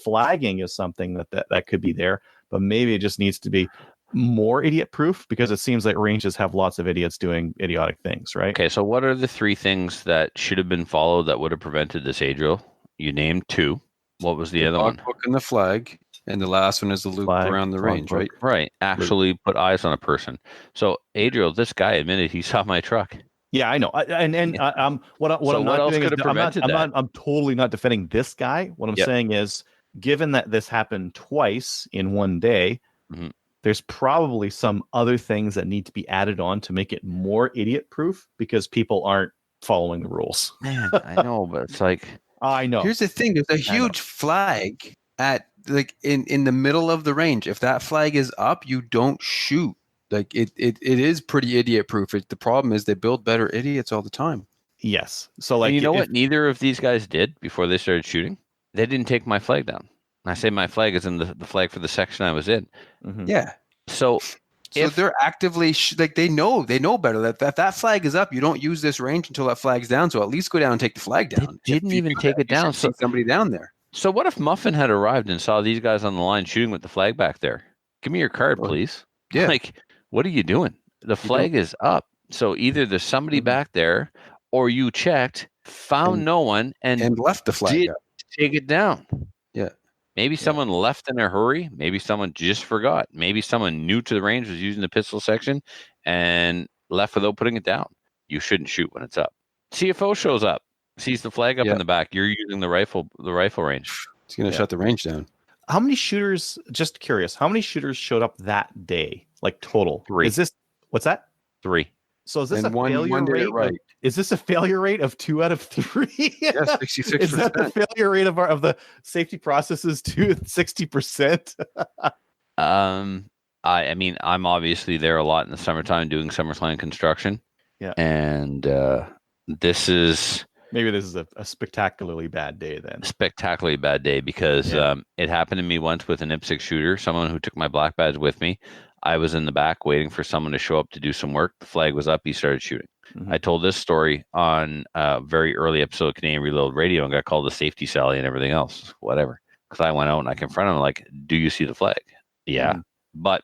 flagging is something that could be there, but maybe it just needs to be more idiot proof, because it seems like ranges have lots of idiots doing idiotic things, right? Okay, so what are the three things that should have been followed that would have prevented this, Adriel? You named two. What was the other one? Book and the flag, and the last one is the loop Flag, around the range, right? Right. Actually put eyes on a person. So, Adriel, this guy admitted he saw my truck. Yeah, I know. What I'm not else doing could is have prevented that? I'm totally not defending this guy. What I'm saying is, given that this happened twice in one day, Mhm. there's probably some other things that need to be added on to make it more idiot proof, because people aren't following the rules. Man, I know, but it's like, I know. Here's the thing: there's a huge flag at like in the middle of the range. If that flag is up, you don't shoot. Like it is pretty idiot proof. The problem is they build better idiots all the time. Yes. So like, and you know what? Neither of these guys did before they started shooting. They didn't take my flag down. And I say my flag is in the flag for the section I was in. Mhm. Yeah. So they're actively they know better that flag is up. You don't use this range until that flag's down. So at least go down and take the flag down. They didn't even take it down. So somebody down there. So what if Muffin had arrived and saw these guys on the line shooting with the flag back there? Give me your card, please. Yeah. Like, what are you doing? The flag is up. So either there's somebody back there, or you checked, found no one, and left the flag did up. take it down. Yeah. Maybe someone left in a hurry. Maybe someone just forgot. Maybe someone new to the range was using the pistol section and left without putting it down. You shouldn't shoot when it's up. CFO shows up, sees the flag up in the back. You're using the rifle range. It's going to shut the range down. How many shooters? Just curious. How many shooters showed up that day? Like total? 3. Is this what's that? 3. So is this And a one failure did it rate? right. Is this a failure rate of 2 out of 3? Yeah, 66%. Is that the failure rate of the safety processes to 60%? I mean, I'm obviously there a lot in the summertime doing SummerSlam construction. Yeah. And this is Maybe this is a spectacularly bad day then. spectacularly bad day because it happened to me once with an IPSC shooter, someone who took my black badge with me. I was in the back waiting for someone to show up to do some work. The flag was up. He started shooting. Mhm. I told this story on a very early episode of Canadian Reload Radio and got called the safety Sally and everything else, whatever. Because I went out and I confronted him like, do you see the flag? Yeah. But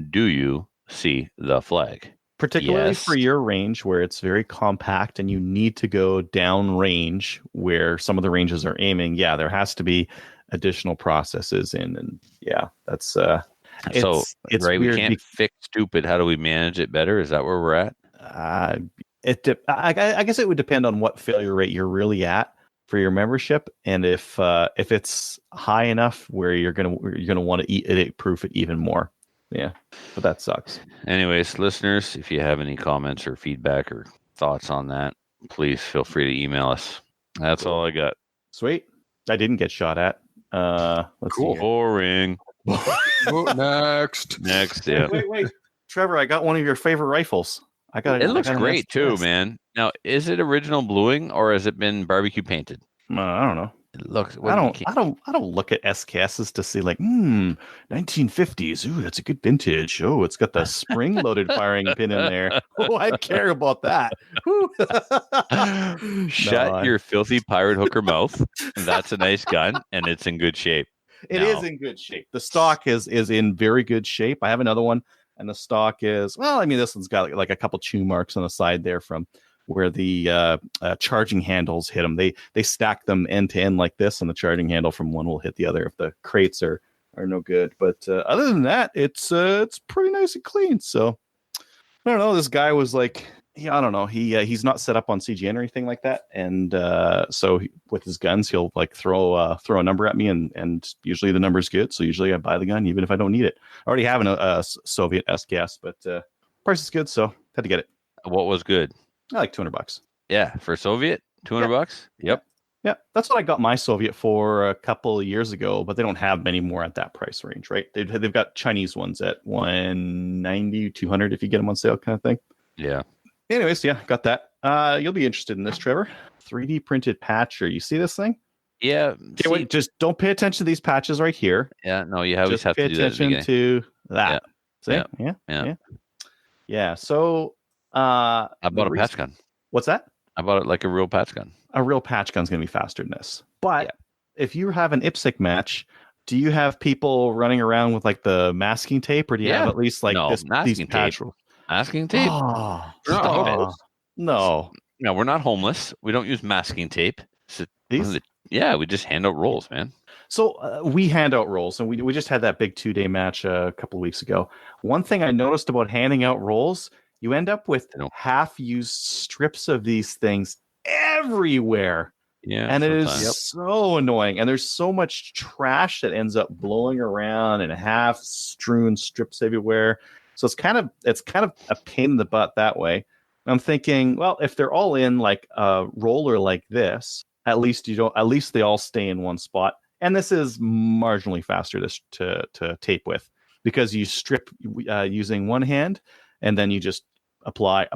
do you see the flag? Particularly Yes. for your range where it's very compact and you need to go down range where some of the ranges are aiming. Yeah, there has to be additional processes in, and that's So it's right, weird. we can't fix stupid. How do we manage it better? Is that where we're at? I guess it would depend on what failure rate you're really at. for your membership, and if it's high enough where you're gonna want to proof it even more. Yeah, but that sucks. Anyways, listeners, if you have any comments or feedback or thoughts on that, please feel free to email us. That's all I got. Sweet. I didn't get shot at. Let's see here. Boring. Next. Yeah. Wait, Trevor, I got one of your favorite rifles. It looks great too, man. Now, is it original bluing or has it been barbecue painted? I don't know. It looks. I don't look at SKSs to see like 1950s. Ooh, that's a good vintage. Oh, it's got the spring-loaded firing pin in there. Oh, I care about that. Shut your filthy pirate hooker mouth. That's a nice gun, and it's in good shape. It is in good shape. The stock is in very good shape. I have another one, and the stock is this one's got like a couple chew marks on the side there from where the charging handles hit them. They stack them end to end like this, and the charging handle from one will hit the other if the crates are no good. But other than that, it's pretty nice and clean. So I don't know. This guy was like, I don't know. He's not set up on CGN or anything like that, and so with his guns, he'll like throw a number at me, and usually the number's good. So usually I buy the gun even if I don't need it. I already have a Soviet SKS, but price is good, so had to get it. What was good? I like $200. Yeah, for Soviet, $200. Yep. Yeah, that's what I got my Soviet for a couple of years ago, but they don't have many more at that price range, right? They've got Chinese ones at $190, $200 if you get them on sale, kind of thing. Yeah. Anyways, yeah, got that. You'll be interested in this, Trevor. 3D printed patcher. You see this thing? Yeah. Okay, wait, just don't pay attention to these patches right here. Yeah. No, you always have pay to do that. attention to that. Yeah. See? Yeah. So I bought a patch gun. What's that? I bought it like a real patch gun. A real patch gun's going to be faster than this. But if you have an IPSC match, do you have people running around with like the masking tape, or do you have at least like these patch rules? Masking tape? Oh, no, we're not homeless. We don't use masking tape. We just hand out rolls, man. So we hand out rolls, and we just had that big 2-day match a couple of weeks ago. One thing I noticed about handing out rolls, you end up with half-used strips of these things everywhere. Yeah, and it is so annoying. And there's so much trash that ends up blowing around and half-strewn strips everywhere. So it's kind of a pain in the butt that way. And I'm thinking, well, if they're all in like a roller like this, at least they all stay in one spot. And this is marginally faster to tape with, because you strip using one hand, and then you just apply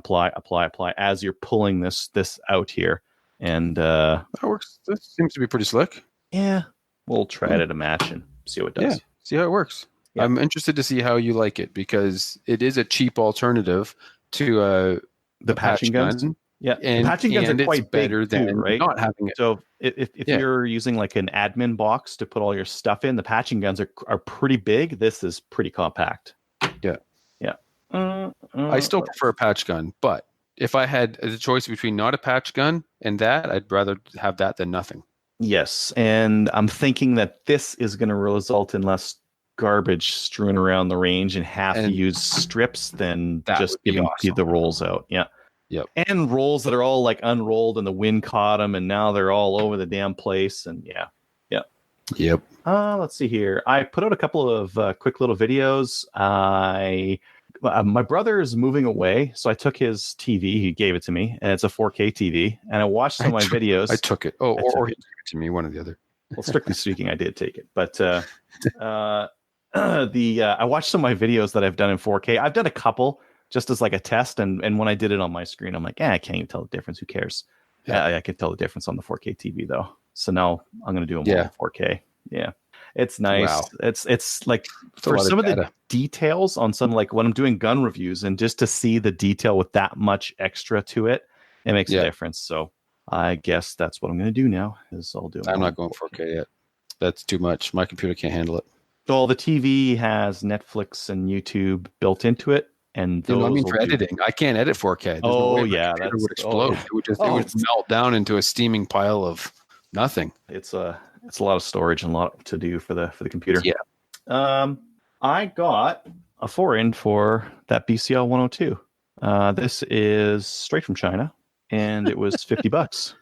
as you're pulling this out here. And that works. That seems to be pretty slick. Yeah, we'll try it at a match and see what it does. Yeah, see how it works. Yeah. I'm interested to see how you like it, because it is a cheap alternative to the patching guns. Yeah, and patching guns are quite better than right? Not having it. So if you're using like an admin box to put all your stuff in, the patching guns are pretty big. This is pretty compact. Yeah. I still prefer a patch gun, but if I had the choice between not a patch gun and that, I'd rather have that than nothing. Yes, and I'm thinking that this is going to result in less garbage strewn around the range and half-used strips than just giving the rolls out. Yeah. Yep. And rolls that are all like unrolled and the wind caught them, and now they're all over the damn place. And Yep. Let's see here. I put out a couple of quick little videos. My brother is moving away, so I took his TV. He gave it to me, and it's a 4K TV. And I watched some of my videos. I took it. Or he took it to me, one or the other. Well, strictly speaking, I did take it. But I watched some of my videos that I've done in 4K. I've done a couple just as like a test, and when I did it on my screen, I'm like, I can't even tell the difference. Who cares? Yeah, I could tell the difference on the 4K TV though. So now I'm going to do them all in 4K. Yeah, it's nice. Wow. It's like for some of the details on some, like when I'm doing gun reviews, and just to see the detail with that much extra to it, it makes a difference. So I guess that's what I'm going to do now. Is I'll do. I'm not going 4K yet. That's too much. My computer can't handle it. Well, the TV has Netflix and YouTube built into it. And those for editing, I can't edit 4K. That would explode. It would melt down into a steaming pile of nothing. It's a lot of storage and a lot to do for the computer. Yeah. I got a foreign for that BCL 102. This is straight from China, and it was $50,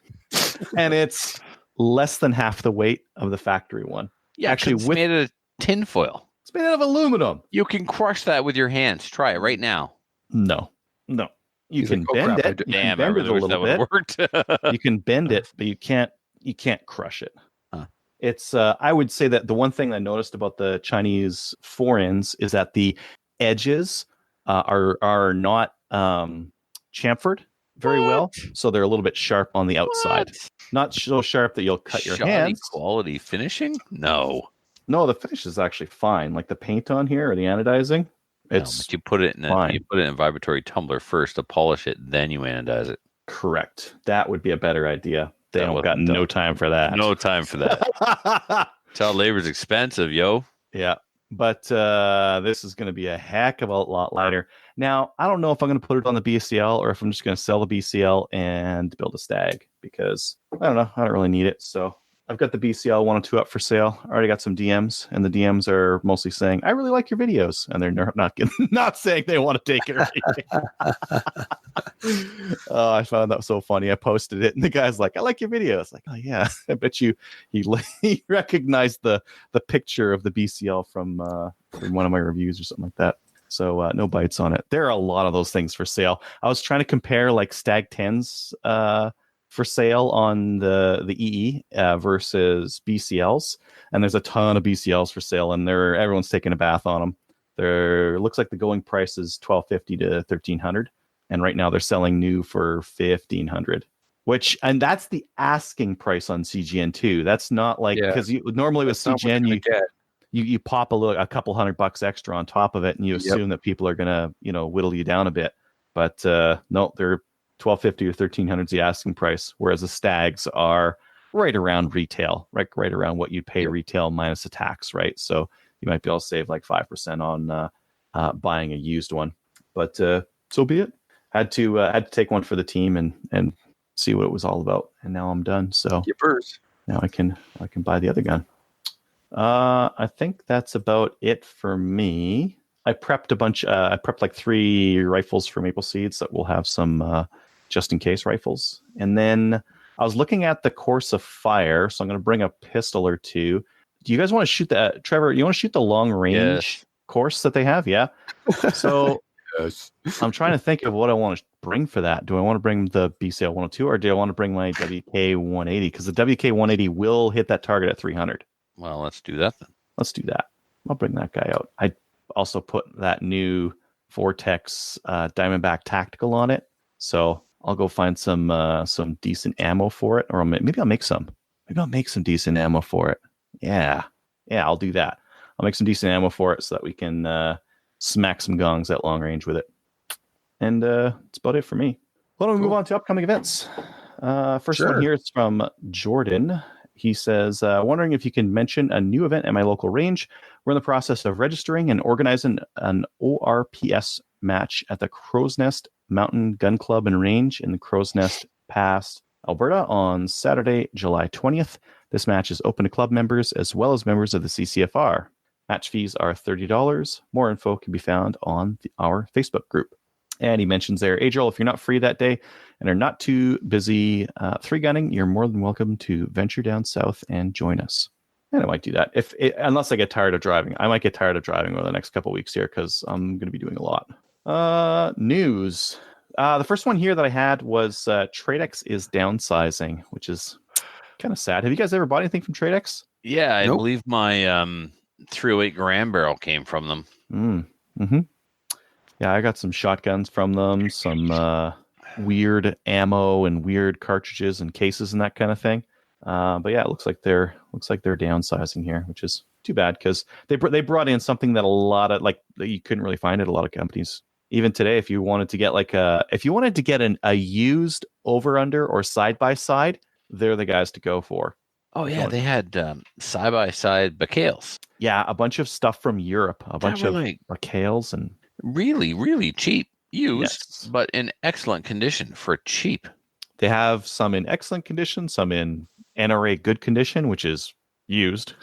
and it's less than half the weight of the factory one. Yeah, Actually, it's made out of tinfoil. It's made out of aluminum. You can crush that with your hands. Try it right now. No. You He's can like, "Oh, bend crap, I it. did- You Damn, can I bend really it a wish little that would bit. have worked. You can bend it, but you can't crush it. Huh. It's I would say that the one thing I noticed about the Chinese forends is that the edges are not chamfered very well, so they're a little bit sharp on the outside. What? Not so sharp that you'll cut your Shoddy hands. quality finishing? No. No, the finish is actually fine. Like the paint on here or the anodizing, it's But you put it in fine. a vibratory tumbler first to polish it, then you anodize it. correct. That would be a better idea. They That don't wasn't got no done. time for that. No time for that. Child labor's expensive, yo. Yeah, but this is going to be a heck of a lot lighter. Now, I don't know if I'm going to put it on the BCL or if I'm just going to sell the BCL and build a stag because I don't know. I don't really need it. So I've got the BCL 102 up for sale. I already got some DMs, and the DMs are mostly saying, "I really like your videos," and they're not saying they want to take it or anything. Oh, I found that so funny. I posted it, and the guy's like, "I like your videos." Like, oh yeah, I bet you he recognized the picture of the BCL from one of my reviews or something like that. So no bites on it. There are a lot of those things for sale. I was trying to compare like Stag 10s for sale on the EE versus BCLs, and there's a ton of BCLs for sale, and everyone's taking a bath on them. There looks like the going price is $1,250 to $1,300, and right now they're selling new for $1,500. And that's the asking price on CGN2. That's not like because normally with CGN you pop a couple $100 extra on top of it, and you assume that people are gonna whittle you down a bit. But no, they're $1,250 or $1,300 is the asking price, whereas the stags are right around retail, right around what you'd pay retail minus the tax, right? So you might be able to save like 5% on buying a used one. But so be it. Had to take one for the team and see what it was all about, and now I'm done. So now I can buy the other gun. I think that's about it for me. I prepped I prepped like 3 rifles for Maple Seeds that will have some just in case rifles. And then I was looking at the course of fire, so I'm going to bring a pistol or two. Do you guys want to shoot that? Trevor, you want to shoot the long range course that they have? Yeah. So I'm trying to think of what I want to bring for that. Do I want to bring the BCL 102 or do I want to bring my WK 180? Because the WK 180 will hit that target at 300. Well, let's do that then. Let's do that. I'll bring that guy out. I also put that new Vortex Diamondback Tactical on it. So I'll go find some decent ammo for it, or maybe I'll make some. Maybe I'll make some decent ammo for it. Yeah, I'll do that. I'll make some decent ammo for it so that we can smack some gongs at long range with it. And that's about it for me. Why don't we move on to upcoming events? First one here is from Jordan. He says, wondering if you can mention a new event at my local range. We're in the process of registering and organizing an ORPS match at the Crow's Nest Mountain Gun Club and Range in the Crow's Nest Pass, Alberta on Saturday, July 20th. This match is open to club members as well as members of the CCFR. Match fees are $30. More info can be found on our Facebook group. And he mentions there, Adriel, if you're not free that day and are not too busy 3-gunning, you're more than welcome to venture down south and join us. And I might do that unless I get tired of driving. I might get tired of driving over the next couple of weeks here because I'm going to be doing a lot. News. The first one here that I had was Tradex is downsizing, which is kind of sad. Have you guys ever bought anything from Tradex? Yeah, I believe my 308 Grand Barrel came from them. Mm-hmm. Yeah, I got some shotguns from them, some weird ammo and weird cartridges and cases and that kind of thing. But yeah, it looks like they're downsizing here, which is too bad because they brought in something that a lot of that you couldn't really find at a lot of companies. Even today, if you wanted to get a used over under or side by side, they're the guys to go for. Oh yeah, they had side by side Bacales. Yeah, a bunch of stuff from Europe, a bunch of Bacales and really, really cheap used, but in excellent condition for cheap. They have some in excellent condition, some in NRA good condition, which is used,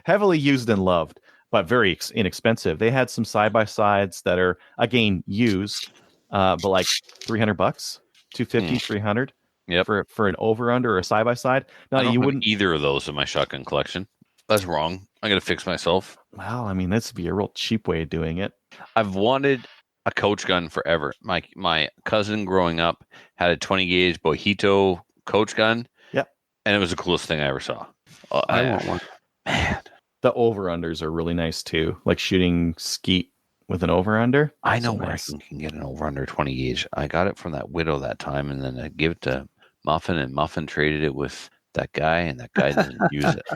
heavily used and loved, but very inexpensive. They had some side-by-sides that are, again, used, but like $300, $250, $300. Yep. for an over under or a side by side. No, I don't you have wouldn't. either of those in my shotgun collection. That's wrong. I got to fix myself. Well, I mean, this would be a real cheap way of doing it. I've wanted a coach gun forever. My cousin growing up had a 20 gauge Bojito coach gun. Yep. And it was the coolest thing I ever saw. I want one. Man, The over unders are really nice too, like shooting skeet with an over under. I know where I can get an over under 20 gauge. I got it from that widow that time, and then I gave it to Muffin, and Muffin traded it with that guy, and that guy didn't use it.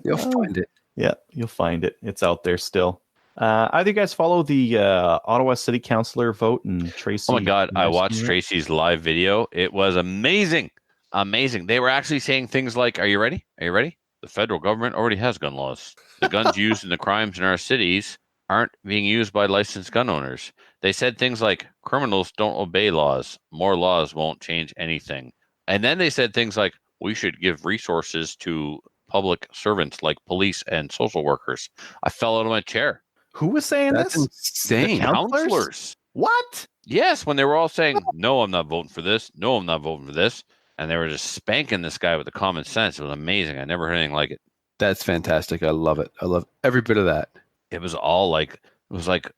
You'll find it. Yeah, you'll find it. It's out there still. Either you guys follow the Ottawa City Councillor vote and Tracy? Oh my God, I watched Tracy's live video. It was amazing. Amazing. They were actually saying things like, are you ready? Are you ready? The federal government already has gun laws. The guns used in the crimes in our cities aren't being used by licensed gun owners. They said things like, criminals don't obey laws. More laws won't change anything. And then they said things like, we should give resources to public servants like police and social workers. I fell out of my chair. Who was saying That's this? insane. The counselors? What? Yes, when they were all saying, no, I'm not voting for this. No, I'm not voting for this. And they were just spanking this guy with the common sense. It was amazing. I never heard anything like it. That's fantastic. I love it. I love every bit of that. It was all like, it was like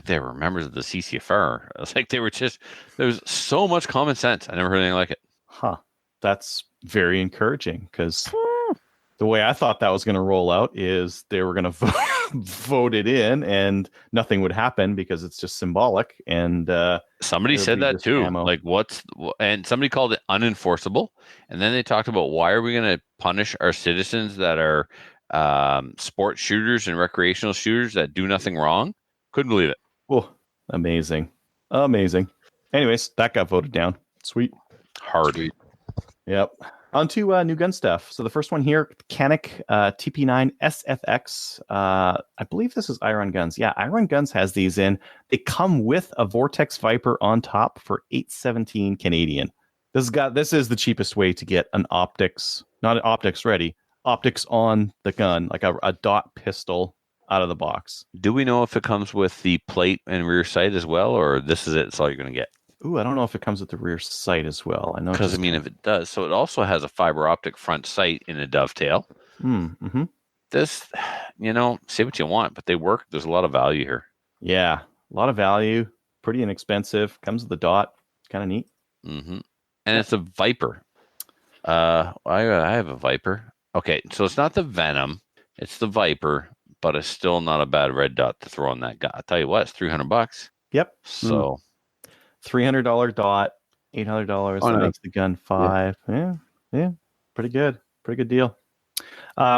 they were members of the CCFR. It was like they were just, there was so much common sense. I never heard anything like it. Huh. That's very encouraging because the way I thought that was going to roll out is they were going to vote it in and nothing would happen because it's just symbolic. And somebody said that too. Ammo. Like and somebody called it unenforceable. And then they talked about why are we going to punish our citizens that are sports shooters and recreational shooters that do nothing wrong? Couldn't believe it. Oh, amazing. Amazing. Anyways, that got voted down. Sweet. Hard. Sweet. Yep. On to new gun stuff. So the first one here, Canik TP9 SFX. I believe this is Iron Guns. Yeah, Iron Guns has these in. They come with a Vortex Viper on top for $817 Canadian. This is the cheapest way to get an optics, not an optics ready, optics on the gun, like a dot pistol out of the box. Do we know if it comes with the plate and rear sight as well, or this is it? It's all you're going to get? Ooh, I don't know if it comes with the rear sight as well. I know because if it does, so it also has a fiber optic front sight in a dovetail. Mm-hmm. This, say what you want, but they work. There's a lot of value here. Yeah, a lot of value. Pretty inexpensive. Comes with a dot. Kind of neat. Mm-hmm. And it's a Viper. I have a Viper. Okay, so it's not the Venom. It's the Viper, but it's still not a bad red dot to throw on that gun. I tell you what, it's $300. Yep. So. $300 dot, $800. That makes the gun $5. Yeah, pretty good deal.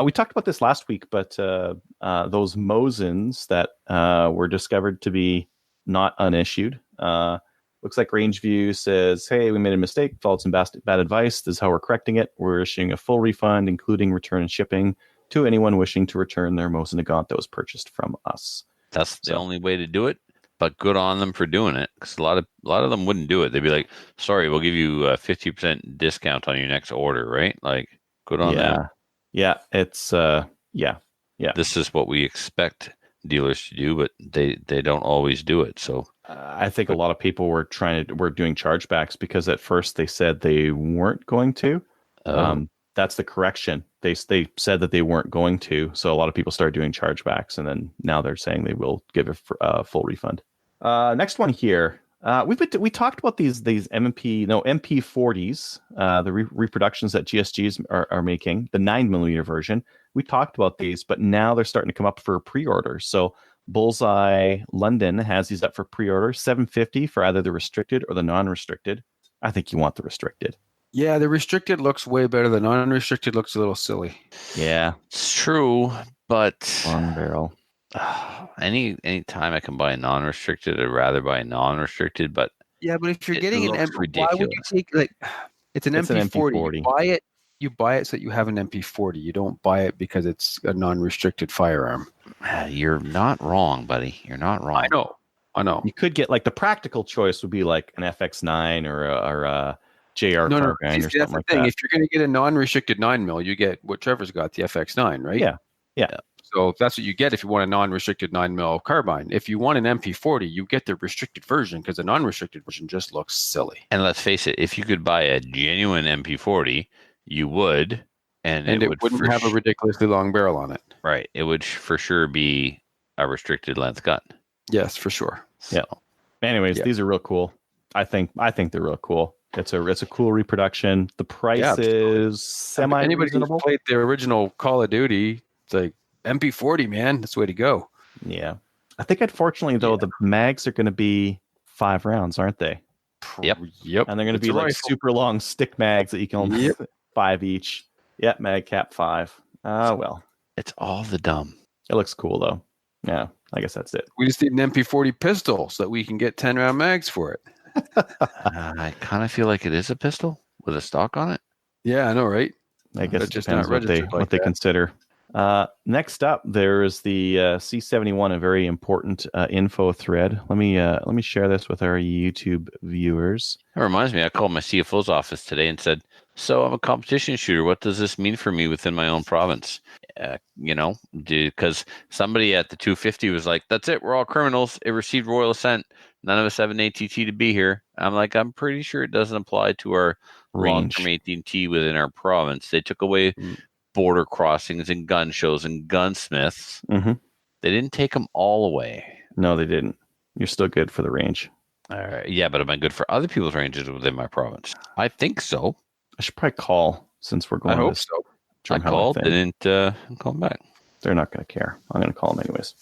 We talked about this last week, but those Mosins that were discovered to be not unissued. Looks like Rangeview says, "Hey, we made a mistake, followed some bad advice. This is how we're correcting it. We're issuing a full refund, including return and shipping, to anyone wishing to return their Mosin Nagant that was purchased from us." That's the only way to do it. But good on them for doing it, because a lot of them wouldn't do it. They'd be like, "Sorry, we'll give you a 50% discount on your next order," right? Like, good on them. Yeah, it's yeah. This is what we expect dealers to do, but they don't always do it. So I think a lot of people were doing chargebacks because at first they said they weren't going to. That's the correction. They said that they weren't going to, so a lot of people started doing chargebacks, and then now they're saying they will give a full refund. Next one here. We talked about these MP40s, the reproductions that GSGs are making, the 9mm version. We talked about these, but now they're starting to come up for pre-order. So Bullseye London has these up for pre-order, $750 for either the restricted or the non-restricted. I think you want the restricted. Yeah, the restricted looks way better. The non-restricted looks a little silly. Yeah, it's true, but on barrel. Any time I can buy a non-restricted, I'd rather buy a non-restricted. But yeah, but if you're getting an MP, why would you take it's an MP40? You buy it so that you have an MP40. You don't buy it because it's a non-restricted firearm. You're not wrong, buddy. You're not wrong. I know. You could get the practical choice would be like an FX9 or a JR carbine or something like that. If you're going to get a non-restricted 9mm, you get what Trevor's got, the FX9, right? Yeah. So that's what you get if you want a non-restricted 9mm carbine. If you want an MP40, you get the restricted version because the non-restricted version just looks silly. And let's face it, if you could buy a genuine MP40, you would, and it wouldn't have a ridiculously long barrel on it. Right. It would for sure be a restricted length gun. Yes, for sure. So. Yeah. Anyways, these are real cool. I think they're real cool. It's a cool reproduction. The price is semi Anybody reasonable. who's played the original Call of Duty, it's like MP40, man. That's the way to go. Yeah. I think unfortunately though, the mags are going to be 5 rounds, aren't they? Yep. And they're going to be like super long stick mags that you can only 5 each. Yep, mag cap 5. Well. It's all the dumb. It looks cool though. Yeah, I guess that's it. We just need an MP40 pistol so that we can get 10-round mags for it. I kind of feel like it is a pistol with a stock on it. Yeah, I know, right? I guess it just depends not what they consider. Next up, there is the C71, a very important info thread. Let me share this with our YouTube viewers. That reminds me, I called my CFO's office today and said, "So I'm a competition shooter. What does this mean for me within my own province?" Because somebody at the 250 was like, "That's it. We're all criminals. It received royal assent. None of us have an ATT to be here." I'm like, I'm pretty sure it doesn't apply to our long-term ATT within our province. They took away border crossings and gun shows and gunsmiths. Mm-hmm. They didn't take them all away. No, they didn't. You're still good for the range. All right. Yeah, but am I good for other people's ranges within my province? I think so. I should probably call since we're going. I hope so. I called, didn't call them back. They're not going to care. I'm going to call them anyways.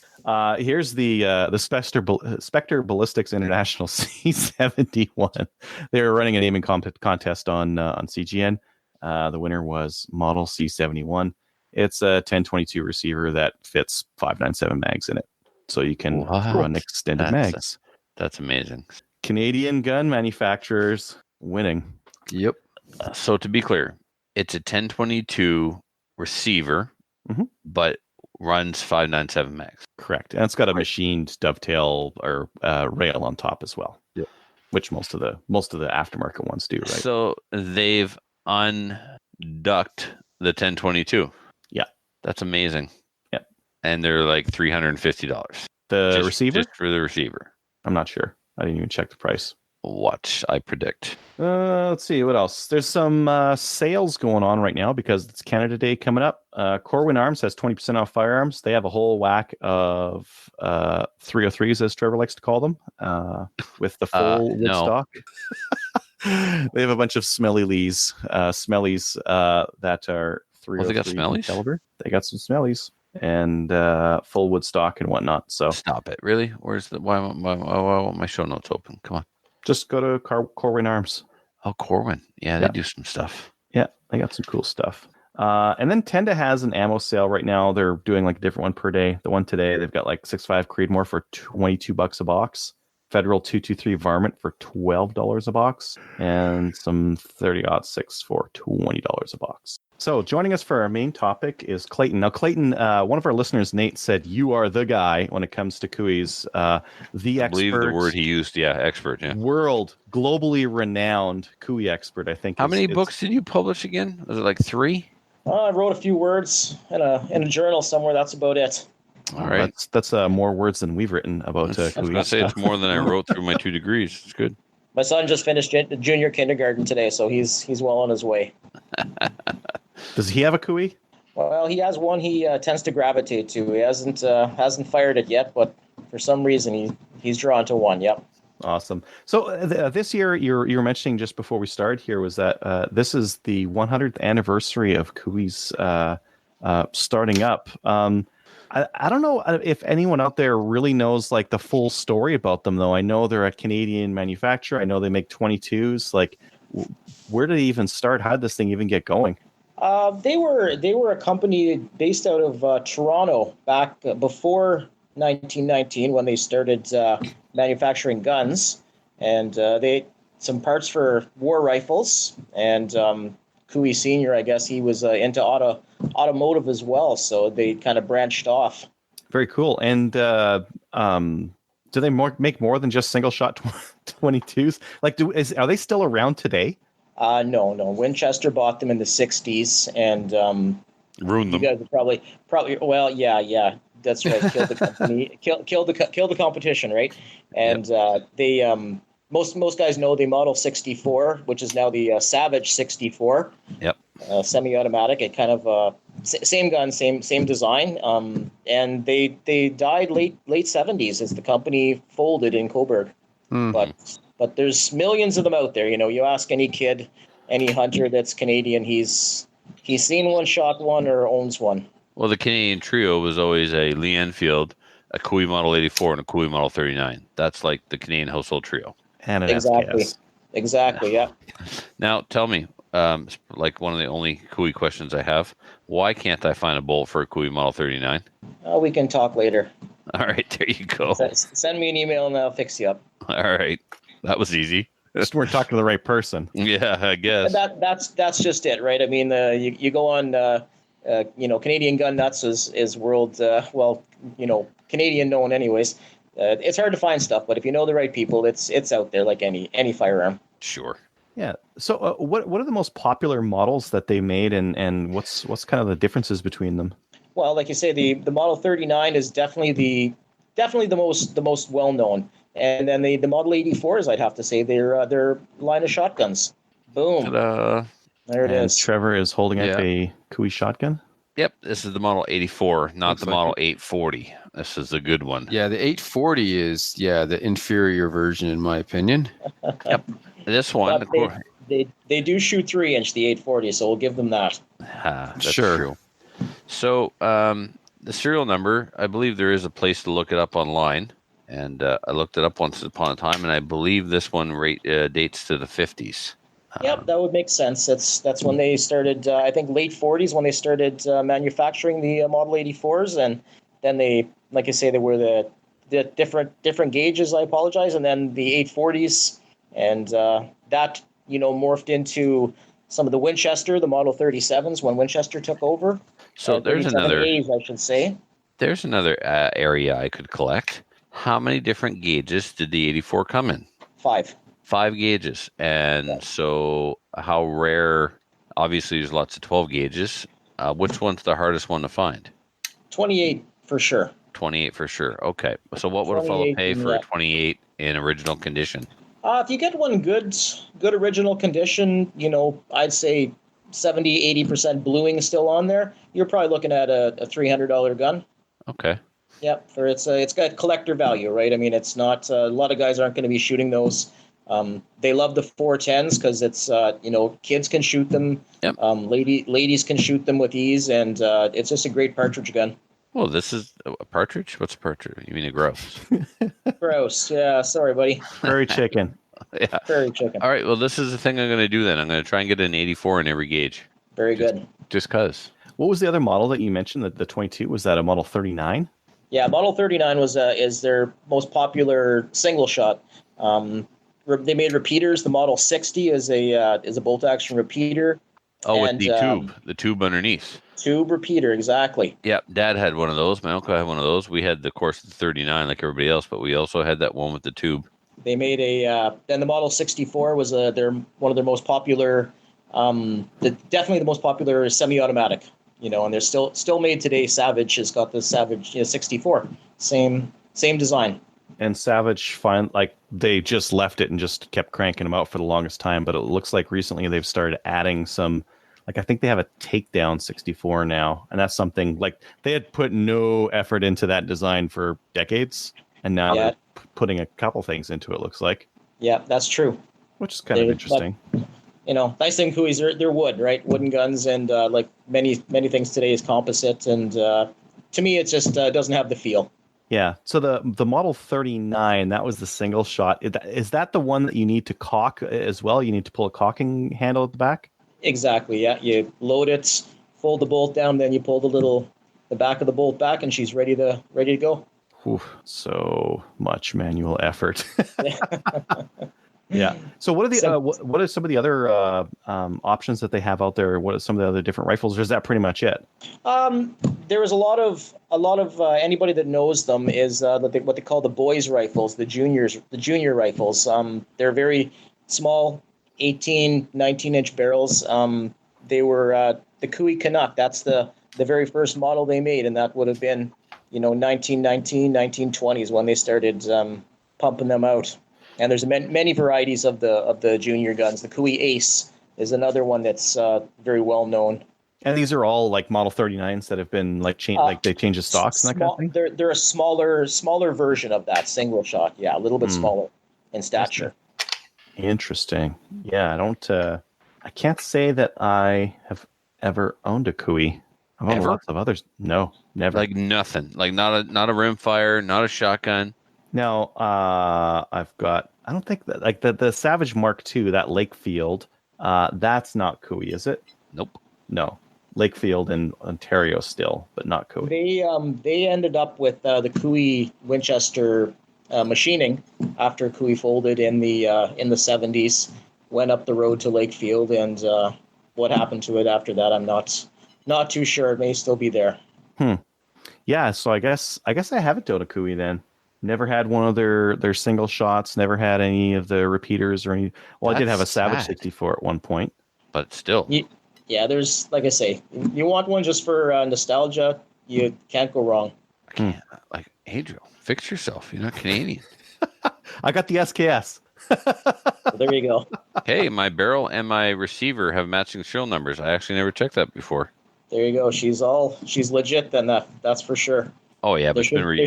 Here's the Spectre Ballistics International C71. They were running an aiming contest on CGN. The winner was Model C71. It's a 1022 receiver that fits 5.97 mags in it, so you can run extended mags. That's amazing. Canadian gun manufacturers winning. Yep. So to be clear, it's a 1022 receiver, but runs 5.97 mags. Correct, and it's got a machined dovetail or rail on top as well. Yep. Which most of the aftermarket ones do, right? So they've unducked the 1022. Yeah, that's amazing. Yeah, and they're like $350. The receiver, just for the receiver. I'm not sure. I didn't even check the price. What I predict. Let's see what else. There's some sales going on right now because it's Canada Day coming up. Corwin Arms has 20% off firearms. They have a whole whack of 303s, as Trevor likes to call them, with the full wood stock. They have a bunch of smellies that are 303 they got smellies? caliber. They got some smellies and full wood stock and whatnot. So stop it. Really? Where's the why won't my show notes open? Come on. Just go to Corwin Arms. Oh, Corwin. Yeah, they do some stuff. Yeah, they got some cool stuff. And then Tenda has an ammo sale right now. They're doing like a different one per day. The one today, they've got like 6.5 Creedmoor for $22 a box. Federal 223 Varmint for $12 a box. And some 30-06 for $20 a box. So joining us for our main topic is Clayton. Now, Clayton, one of our listeners, Nate, said you are the guy when it comes to Cooey's, the expert. I believe the word he used, expert, world, globally renowned Cooey expert, I think. How many books did you publish again? Was it like 3? I wrote a few words in a journal somewhere. That's about it. All right. That's more words than we've written about Cooey. I was going to say it's more than I wrote through my 2 degrees. It's good. My son just finished junior kindergarten today, so he's well on his way. Does he have a Cooey? Well, he has one he tends to gravitate to. He hasn't fired it yet, but for some reason he's drawn to one. Yep. Awesome. So this year, you were mentioning just before we started here was that this is the 100th anniversary of Cooey's starting up. I don't know if anyone out there really knows like the full story about them, though. I know they're a Canadian manufacturer. I know they make 22s. Like, where did they even start? How did this thing even get going? They were a company based out of Toronto back before 1919 when they started manufacturing guns, and they some parts for war rifles. And Cooey Senior, I guess he was into automotive as well, so they kind of branched off. Very cool. And do they make more than just single shot 22s? Like, are they still around today? No. Winchester bought them in the 60s, and Ruined You them. guys are probably. Well, yeah. That's right. Killed the company. Killed the competition, right? And they most guys know the Model 64, which is now the Savage 64. Yep. Semi-automatic. It kind of same gun, same design. And they died late 70s as the company folded in Coburg. Mhm. But there's millions of them out there. You ask any kid, any hunter that's Canadian, he's seen one, shot one, or owns one. Well, the Canadian trio was always a Lee Enfield, a Cooey Model 84, and a Cooey Model 39. That's like the Canadian household trio. And an Exactly. SKS. Exactly. Yeah. Now, tell me, like one of the only Cooey questions I have, why can't I find a bolt for a Cooey Model 39? We can talk later. All right, there you go. Send me an email and I'll fix you up. All right, that was easy. Just we're talking to the right person. Yeah, I guess. That's just it, right? I mean, you go on, Canadian Gun Nuts is world, Canadian known anyways. It's hard to find stuff, but if you know the right people, it's out there like any firearm. Sure. Yeah. So what are the most popular models that they made, and what's kind of the differences between them? Well, like you say, the Model 39 is definitely the most well known, and then the Model 84s, I'd have to say, they're line of shotguns. Boom. Ta-da. There it And is. Trevor is holding up Yeah. a Cooey shotgun. Yep, this is the Model 84, not Looks the like Model it. 840. This is the good one. Yeah, the 840 is the inferior version in my opinion. This one, But they do shoot 3-inch, the 840, so we'll give them that. that's Sure. true. So the serial number, I believe there is a place to look it up online, and I looked it up once upon a time, and I believe this one dates to the 50s. Yep, that would make sense. That's when they started. I think late 40s when they started manufacturing the Model 84s, and then they, like I say, they were the different gauges. I apologize, and then the 840s, and that morphed into some of the Winchester, the Model 37s when Winchester took over. So there's another 37As, I should say. there's another area I could collect. How many different gauges did the 84 come in? 5. 5 gauges. And so how rare, obviously there's lots of 12 gauges. Which one's the hardest one to find? 28 for sure. 28 for sure. Okay. So what would a fellow 28, pay for yeah. a 28 in original condition? If you get one good original condition, I'd say 70-80% bluing still on there, you're probably looking at a $300 gun. Okay. Yep, it's got collector value, right? I mean, it's not a lot of guys aren't going to be shooting those. They love the 410s because it's kids can shoot them. Yep. Ladies can shoot them with ease, and it's just a great partridge gun. Well, this is a partridge? What's a partridge? You mean a grouse? Gross. Yeah, sorry, buddy. Prairie chicken. Yeah. Prairie chicken. All right. Well, this is the thing I'm going to do then. I'm going to try and get an 84 in every gauge. Very good. Just because. What was the other model that you mentioned? The 22? Was that a Model 39? Yeah, Model 39 is their most popular single shot. They made repeaters. The Model 60 is a bolt action repeater. Oh, And, with the tube underneath. Tube repeater, exactly. Yeah, Dad had one of those. My uncle had one of those. We had, of course, the 39 like everybody else, but we also had that one with the tube. They made then the Model 64 was one of their most popular, definitely the most popular semi-automatic. And they're still made today. Savage has got the Savage 64, same design. And Savage they just left it and just kept cranking them out for the longest time. But it looks like recently they've started adding some. I think they have a takedown 64 now, and that's something they had put no effort into that design for decades, and now they're putting a couple things into it. Looks like. Yeah, that's true. Which is kind of interesting. Nice thing, Cooey's, they're wood, right? Wooden guns, and like many things today is composite, and to me, it just doesn't have the feel. Yeah. So the Model 39, that was the single shot. Is that the one that you need to cock as well? You need to pull a caulking handle at the back? Exactly. Yeah. You load it, fold the bolt down, then you pull the back of the bolt back, and she's ready to go. Whew, so much manual effort. Yeah. So what are some of the other options that they have out there? What are some of the other different rifles? Or is that pretty much it? There is a lot of anybody that knows them is what they call the boys rifles, the junior rifles. They're very small, 18, 19-inch barrels. They were the Cooey Canuck. That's the the very first model they made, and that would have been, 1919, 1920s when they started pumping them out. And there's many varieties of the junior guns. The Cooey Ace is another one that's very well known. And these are all like Model 39s that have been like they change the stocks and that kind of thing? They're a smaller version of that single shot. Yeah, a little bit smaller in stature. Interesting. Yeah, I can't say that I have ever owned a Cooey. I've owned lots of others. No, never. Like nothing. Like not a rimfire, not a shotgun. No, I've got. I don't think that like the Savage Mark II, that Lakefield. That's not Cooey, is it? Nope. No, Lakefield in Ontario still, but not Cooey. They ended up with the Cooey Winchester machining after Cooey folded in the 70s. Went up the road to Lakefield, and what happened to it after that, I'm not too sure. It may still be there. Yeah, so I guess I haven't owned a Cooey then. Never had one of their single shots. Never had any of the repeaters or any. Well, I did have a Savage 64 at one point, but still. Yeah, there's, like I say, you want one just for nostalgia, you can't go wrong. I can't. Like, Adriel, fix yourself. You're not Canadian. I got the SKS. There you go. Hey, my barrel and my receiver have matching serial numbers. I actually never checked that before. There you go. She's legit then, that's for sure. Oh yeah, but there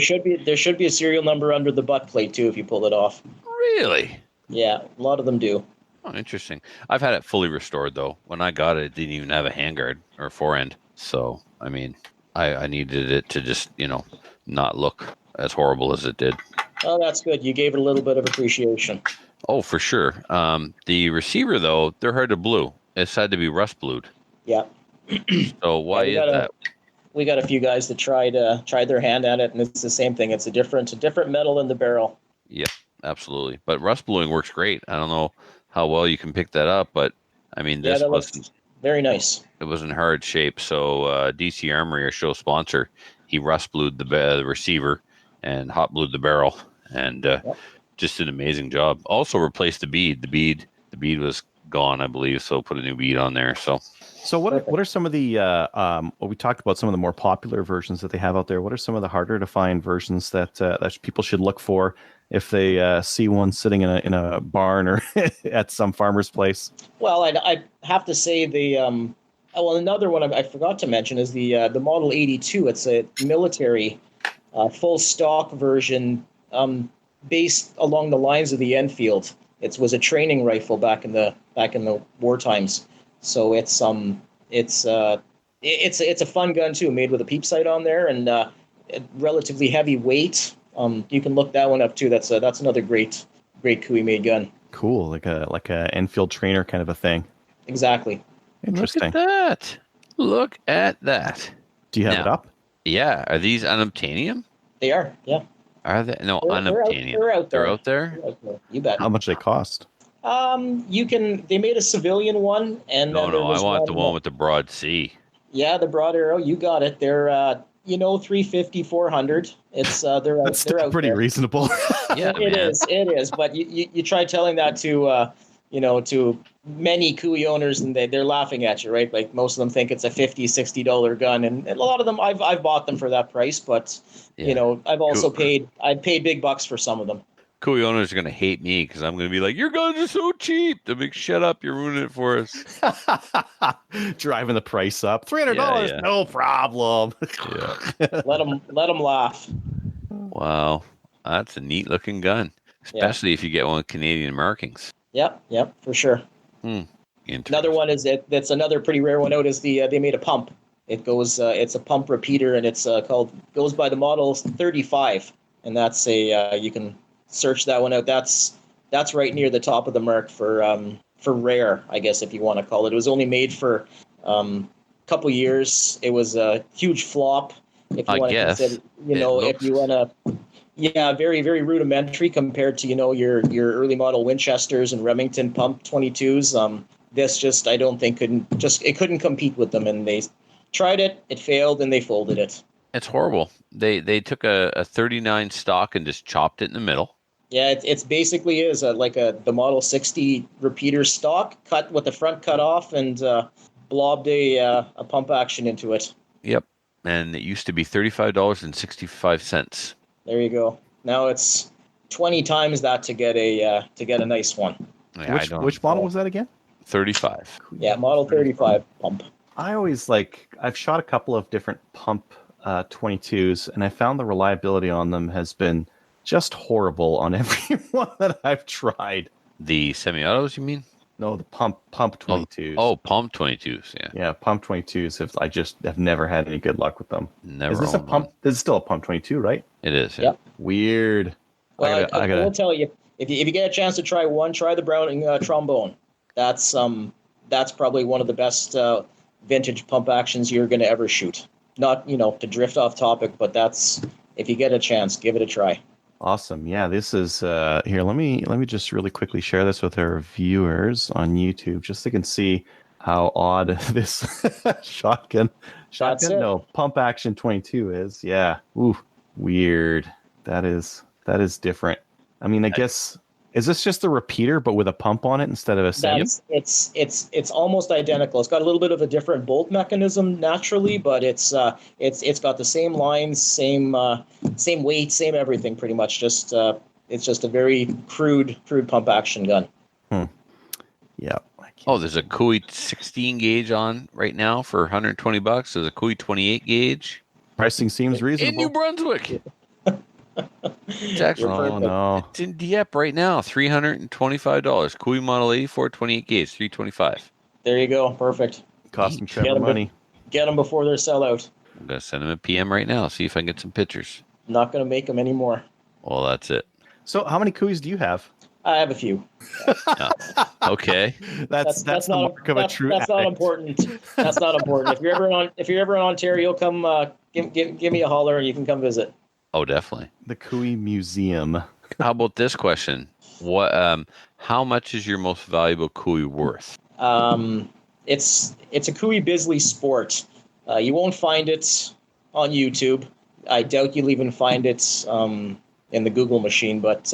should be a serial number under the butt plate too if you pull it off. Really? Yeah, a lot of them do. Oh, interesting. I've had it fully restored though. When I got it, it didn't even have a handguard or a forend. So I mean, I needed it to just not look as horrible as it did. Oh, that's good. You gave it a little bit of appreciation. Oh, for sure. The receiver though, they're hard to blue. It's had to be rust blued. Yeah. So why is that? We got a few guys that tried their hand at it, and it's the same thing. It's a different metal in the barrel. Yeah, absolutely. But rust bluing works great. I don't know how well you can pick that up, but I mean, this wasn't very nice. It was in hard shape. So DC Armory, our show sponsor, he rust blued the receiver and hot blued the barrel, and just did an amazing job. Also replaced the bead. The bead was gone, I believe, so put a new bead on there. So what are some of the we talked about some of the more popular versions that they have out there? What are some of the harder to find versions that people should look for if they see one sitting in a barn or at some farmer's place? Well, I have to say another one I forgot to mention is the Model 82. It's a military full stock version based along the lines of the Enfield. It was a training rifle back in the war times. So it's a fun gun too, made with a peep sight on there and relatively heavy weight. You can look that one up too. That's another great Cooey made gun. Cool, like a Enfield trainer kind of a thing. Exactly. Interesting. Look at that. Do you have it up? Yeah. Are these unobtainium? They are. Yeah. Are they? No, unobtainium. They're out there. They're out there. You bet. How much they cost? They made a civilian one, and no, I want the one with the broad C. Yeah, the broad arrow. You got it. They're 350, 400. It's they're out pretty there. Reasonable. Yeah, it is. But you try telling that to to many Cooey owners, and they're laughing at you, right? Like most of them think it's a $50, $60 gun, and a lot of them I've bought them for that price, but I've also paid big bucks for some of them. Cooey owners are going to hate me because I'm going to be like, your guns are so cheap. They're like, shut up, you're ruining it for us. Driving the price up. $300, no problem. Yeah. Let them laugh. Wow, that's a neat looking gun, especially if you get one with Canadian markings. Yep, for sure. Another one that's another pretty rare one out is they made a pump. It goes it's a pump repeater, and it's goes by the model 35, and that's you can search that one out. That's right near the top of the mark for rare, I guess, if you want to call it. It was only made for a couple years. It was a huge flop. If you want to consider, if you want to, very, very rudimentary compared to your early model Winchesters and Remington pump 22s. This just I don't think couldn't compete with them, and they tried it, it failed, and they folded it. It's horrible. They took a 39 stock and just chopped it in the middle. Yeah, it's basically the Model 60 repeater stock cut with the front cut off and blobbed a pump action into it. Yep. And it used to be $35.65. There you go. Now it's 20 times that to get a nice one. Yeah, Which model was that again? 35. Yeah, Model 35 pump. I always I've shot a couple of different pump 22s, and I found the reliability on them has been just horrible on every one that I've tried. The semi-autos, you mean? No, the pump 22s. Oh, pump 22s, yeah. Yeah, pump 22s. I just have never had any good luck with them. Never. Is this a owned pump? one. This is still a pump 22, right? It is. Yeah. Yep. Weird. Well, I will tell you, if you get a chance to try one, try the Browning trombone. That's probably one of the best vintage pump actions you're going to ever shoot. Not to drift off topic, but if you get a chance, give it a try. Awesome. Yeah, this is here. Let me just really quickly share this with our viewers on YouTube, just so they can see how odd this shotgun. No, pump action 22 is. Yeah. Ooh, weird. That is different. I mean, I guess, is this just the repeater but with a pump on it instead of a stem? It's almost identical. It's got a little bit of a different bolt mechanism naturally, but it's got the same lines, same weight, same everything pretty much. It's just a very crude pump action gun. Yeah. Oh, there's a Cooey 16 gauge on right now for $120. There's a Cooey 28 gauge. Pricing seems reasonable. In New Brunswick. It's actually It's in Dieppe right now, $325. Cooey Model 84 28 gauge, $325. There you go, perfect. Costing Trevor money. Get them before they're sell out. I'm gonna send him a PM right now. See if I can get some pictures. Not gonna make them anymore. Well, that's it. So, how many Cooeys do you have? I have a few. Okay. That's the mark of a true. That's not important. That's not important. If you're ever in Ontario, come give me a holler and you can come visit. Oh, definitely. The Cooey Museum. How about this question? What? How much is your most valuable Cooey worth? It's a Cooey Bisley Sport. You won't find it on YouTube. I doubt you'll even find it in the Google machine. But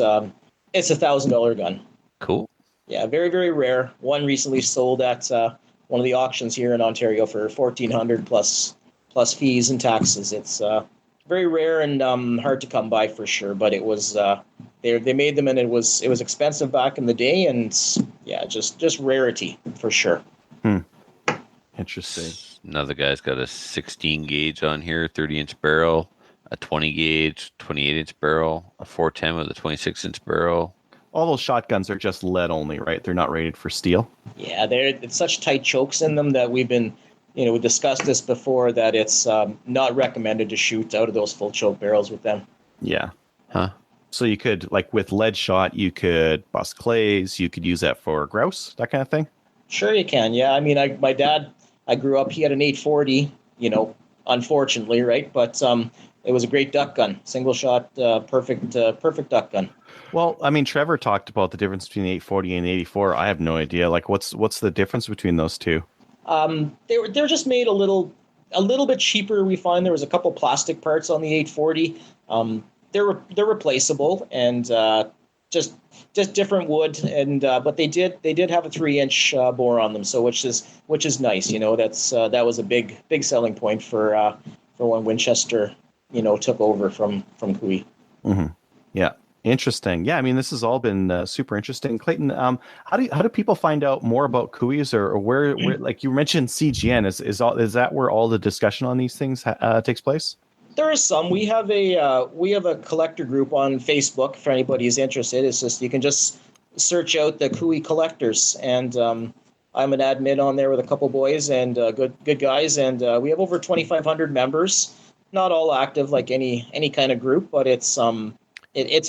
it's $1,000 gun. Cool. Yeah, very very rare. One recently sold at one of the auctions here in Ontario for $1,400 plus fees and taxes. It's very rare and hard to come by for sure, but it was they made them and it was expensive back in the day, and yeah, just rarity for sure. Interesting. Another guy's got a 16 gauge on here, 30-inch barrel, a 20 gauge, 28-inch barrel, a 410 with a 26-inch barrel. All those shotguns are just lead only, right? They're not rated for steel. Yeah, it's such tight chokes in them that we've been. We discussed this before, that it's not recommended to shoot out of those full choke barrels with them. Yeah. Huh? So you could, with lead shot, you could bust clays. You could use that for grouse, that kind of thing. Sure you can. Yeah. I mean, my dad, I grew up, he had an 840, unfortunately, right? But it was a great duck gun. Single shot, perfect duck gun. Well, I mean, Trevor talked about the difference between the 840 and 84. I have no idea. What's the difference between those two? They're just made a little bit cheaper. We find there was a couple plastic parts on the 840. They're replaceable and just different wood, and but they did have a 3-inch bore on them, so which is nice. That was a big selling point for when Winchester took over from Cooey. Mm-hmm. Yeah. Interesting. Yeah, I mean, this has all been super interesting. Clayton, how do people find out more about Cooeys, or where like you mentioned CGN, is that where all the discussion on these things takes place? There is some. We have a collector group on Facebook for anybody who's interested. It's just you can just search out the Cooey collectors, and I'm an admin on there with a couple boys and good guys, and we have over 2,500 members. Not all active like any kind of group, but it's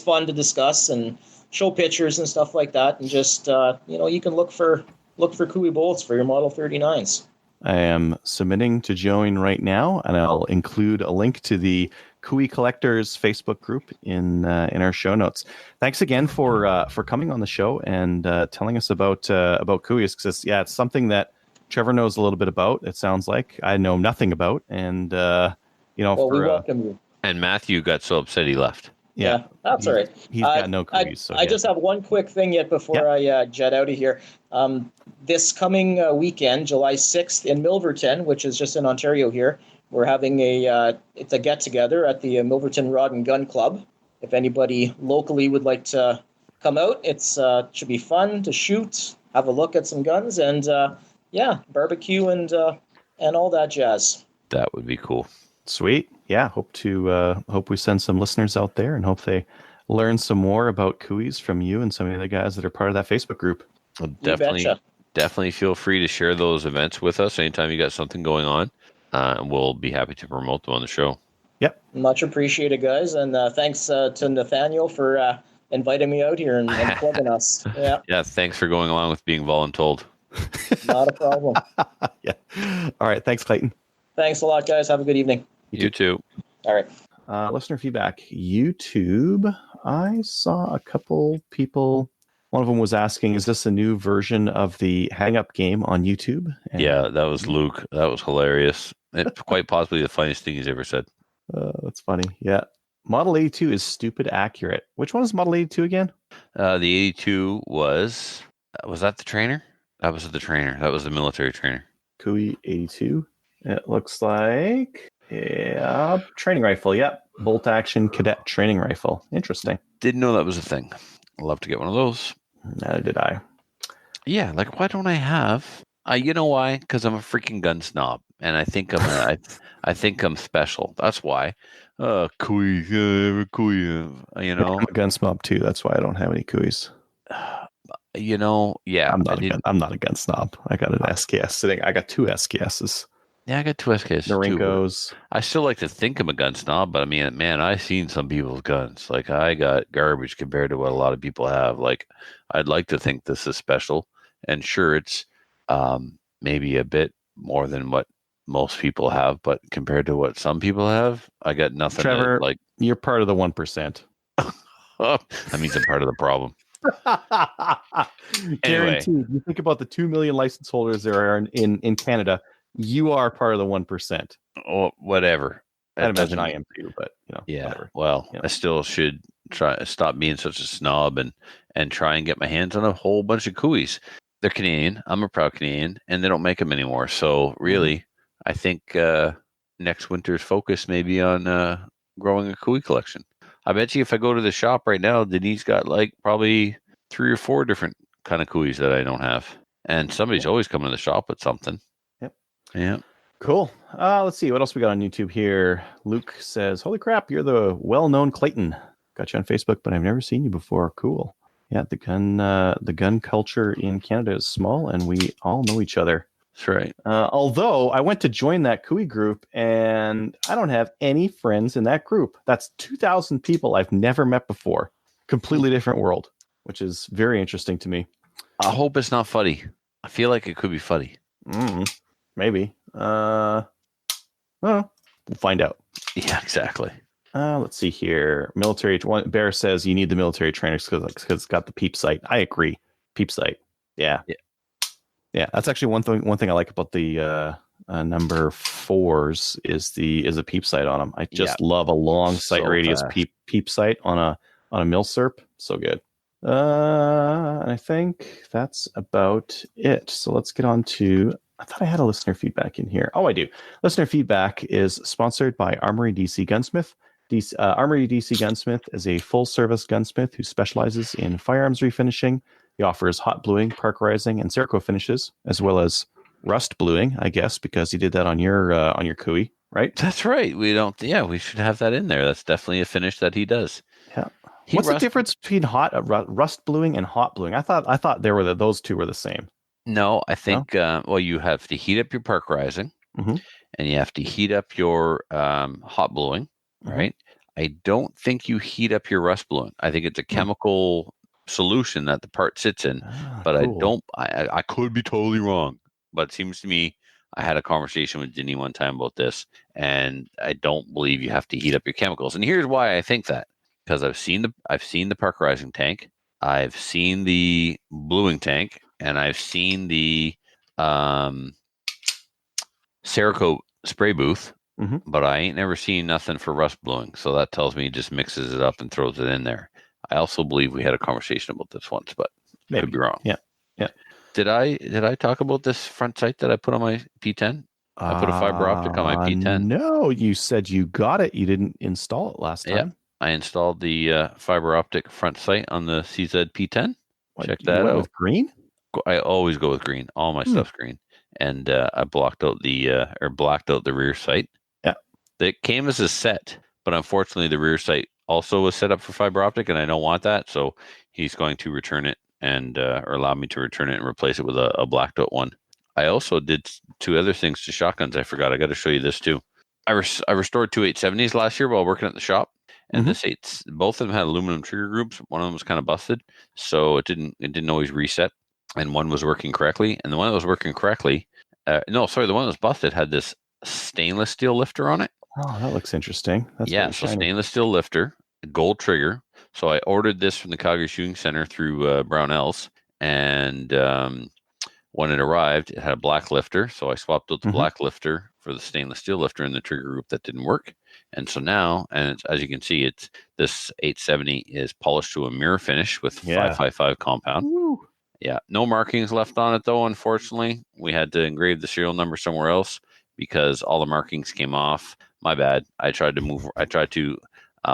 fun to discuss and show pictures and stuff like that, and just you can look for Cooey bolts for your Model 39s. I am submitting to join right now, and I'll include a link to the Cooey Collectors Facebook group in our show notes. Thanks again for coming on the show and telling us about Cooeys, because it's something that Trevor knows a little bit about. It sounds like I know nothing about, and we welcome you. And Matthew got so upset he left. Yeah, that's all right. He's got no Cooeys. I just have one quick thing yet before I jet out of here. This coming weekend, July 6th in Milverton, which is just in Ontario here, we're having it's a get together at the Milverton Rod and Gun Club. If anybody locally would like to come out, it's should be fun to shoot, have a look at some guns, and barbecue and all that jazz. That would be cool. Sweet. Yeah. Hope we send some listeners out there and hope they learn some more about Cooey's from you and some of the other guys that are part of that Facebook group. Well, definitely feel free to share those events with us anytime you got something going on. And we'll be happy to promote them on the show. Yep. Much appreciated, guys. And thanks to Nathaniel for inviting me out here and plugging us. Yeah. Yeah. Thanks for going along with being voluntold. Not a problem. Yeah. All right. Thanks, Clayton. Thanks a lot, guys. Have a good evening. You too. All right. Listener feedback. YouTube. I saw a couple people. One of them was asking, is this a new version of the Hang Up game on YouTube? And yeah, that was Luke. That was hilarious. Quite possibly the funniest thing he's ever said. That's funny. Yeah. Model 82 is stupid accurate. Which one is Model 82 again? The 82 was that the trainer? That was the trainer. That was the military trainer. Cooey 82. It looks like training rifle. Yep. Bolt action cadet training rifle. Interesting. Didn't know that was a thing. I'd love to get one of those. Neither did I. Yeah, like why don't I have? You know why? Because I'm a freaking gun snob, and I think I think I'm special. That's why. Cooey, Cooey. I'm a gun snob too. That's why I don't have any Cooeys. Yeah. I'm not a gun snob. I got an SKS sitting. I got two SKSs. Yeah, I got two SKS. Norinkos. I still like to think I'm a gun snob, but I mean, man, I've seen some people's guns. Like I got garbage compared to what a lot of people have. Like I'd like to think this is special, and sure, it's maybe a bit more than what most people have, but compared to what some people have, I got nothing. Trevor, you're part of the 1%. That means I'm part of the problem. Guaranteed. Anyway. You think about the 2 million license holders there are in Canada. You are part of the 1%. Oh, whatever. I'd imagine I am too, but yeah. Whatever. Well, I still should stop being such a snob and try and get my hands on a whole bunch of Cooeys. They're Canadian. I'm a proud Canadian, and they don't make them anymore. So really, I think next winter's focus may be on growing a Cooey collection. I bet you if I go to the shop right now, Denise got like probably 3 or 4 different kind of Cooeys that I don't have, and somebody's always coming to the shop with something. Yeah. Cool. Let's see what else we got on YouTube here. Luke says, "Holy crap, you're the well-known Clayton. Got you on Facebook, but I've never seen you before. Cool. Yeah, the gun culture in Canada is small, and we all know each other. That's right. Although I went to join that Cooey group, and I don't have any friends in that group. That's 2,000 people I've never met before. Completely different world, which is very interesting to me. I hope it's not funny. I feel like it could be funny. Maybe. Well, we'll find out. Yeah, exactly. Let's see here. Military. Bear says you need the military trainers because it's got the peep sight. I agree. Peep sight. Yeah. That's actually one thing I like about the number 4s is a peep sight on them. I just love a long sight radius peep sight on a milsurp. So good. I think that's about it. So let's get on to. I thought I had a listener feedback in here. Oh, I do. Listener feedback is sponsored by Armory DC Gunsmith. Armory DC Gunsmith is a full-service gunsmith who specializes in firearms refinishing. He offers hot bluing, parkerizing, and Cerakote finishes, as well as rust bluing, I guess, because he did that on your Cooey, right? That's right. We should have that in there. That's definitely a finish that he does. Yeah. What's the difference between rust bluing and hot bluing? I thought those two were the same. No, I think you have to heat up your parkerizing, and you have to heat up your hot bluing, right? I don't think you heat up your rust bluing. I think it's a chemical solution that the part sits in, but cool. I could be totally wrong, but it seems to me I had a conversation with Ginny one time about this, and I don't believe you have to heat up your chemicals. And here's why I think that, because I've seen the parkerizing tank, I've seen the bluing tank, and I've seen the Cerakote spray booth, but I ain't never seen nothing for rust bluing. So that tells me he just mixes it up and throws it in there. I also believe we had a conversation about this once, but could be wrong. Yeah. Did I talk about this front sight that I put on my P10? I put a fiber optic on my P10. No, you said you got it. You didn't install it last Yeah. time. I installed the fiber optic front sight on the CZ P10. Check that went out. with green? I always go with green. All my stuff's green. And I blacked out the rear sight. Yeah. It came as a set, but unfortunately the rear sight also was set up for fiber optic, and I don't want that. So he's going to return it and or allow me to return it and replace it with a blacked out one. I also did two other things to shotguns. I forgot. I got to show you this too. I restored two 870s last year while working at the shop, and both of them had aluminum trigger groups. One of them was kind of busted, so it didn't always reset. And one was working correctly, and the one that was working correctly, the one that was busted had this stainless steel lifter on it. Oh, that looks interesting. That's so stainless steel lifter, gold trigger. So I ordered this from the Calgary Shooting Center through Brownells, and when it arrived, it had a black lifter. So I swapped out the black lifter for the stainless steel lifter in the trigger group that didn't work. And so now, as you can see, it's this 870 is polished to a mirror finish with 555 compound. Woo. Yeah, no markings left on it though. Unfortunately, we had to engrave the serial number somewhere else because all the markings came off. My bad. I tried to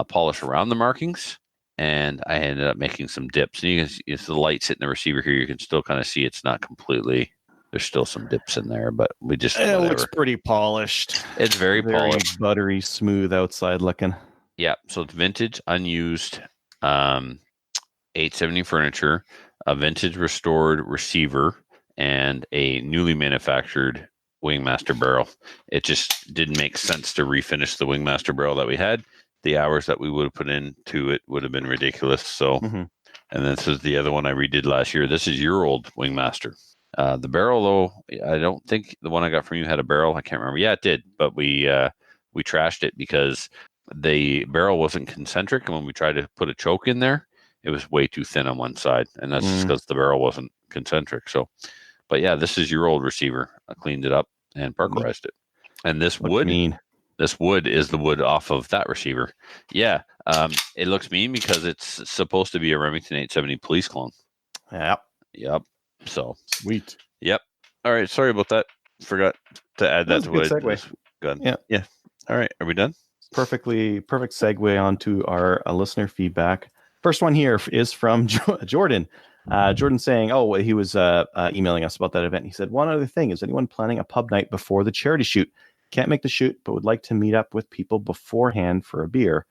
polish around the markings, and I ended up making some dips. And you can see the light's hitting the receiver here. You can still kind of see it's not completely. There's still some dips in there, but we just. It looks pretty polished. It's very polished, buttery, smooth outside looking. Yeah, so it's vintage, unused, 870 furniture, a vintage restored receiver, and a newly manufactured Wingmaster barrel. It just didn't make sense to refinish the Wingmaster barrel that we had. The hours that we would have put into it would have been ridiculous. So, and this is the other one I redid last year. This is your old Wingmaster. The barrel, though, I don't think the one I got from you had a barrel. I can't remember. Yeah, it did, but we trashed it because the barrel wasn't concentric, and when we tried to put a choke in there, it was way too thin on one side, and that's just because the barrel wasn't concentric. So, but yeah, this is your old receiver. I cleaned it up and parkerized it, and this wood is the wood off of that receiver. Yeah, it looks mean because it's supposed to be a Remington 870 police clone. Yep. So sweet. Yep. All right. Sorry about that. Forgot to add that to what I segue. Good. Yeah. All right. Are we done? Perfect segue onto our listener feedback. First one here is from Jordan. Jordan saying, he was emailing us about that event. He said, one other thing, is anyone planning a pub night before the charity shoot? Can't make the shoot, but would like to meet up with people beforehand for a beer.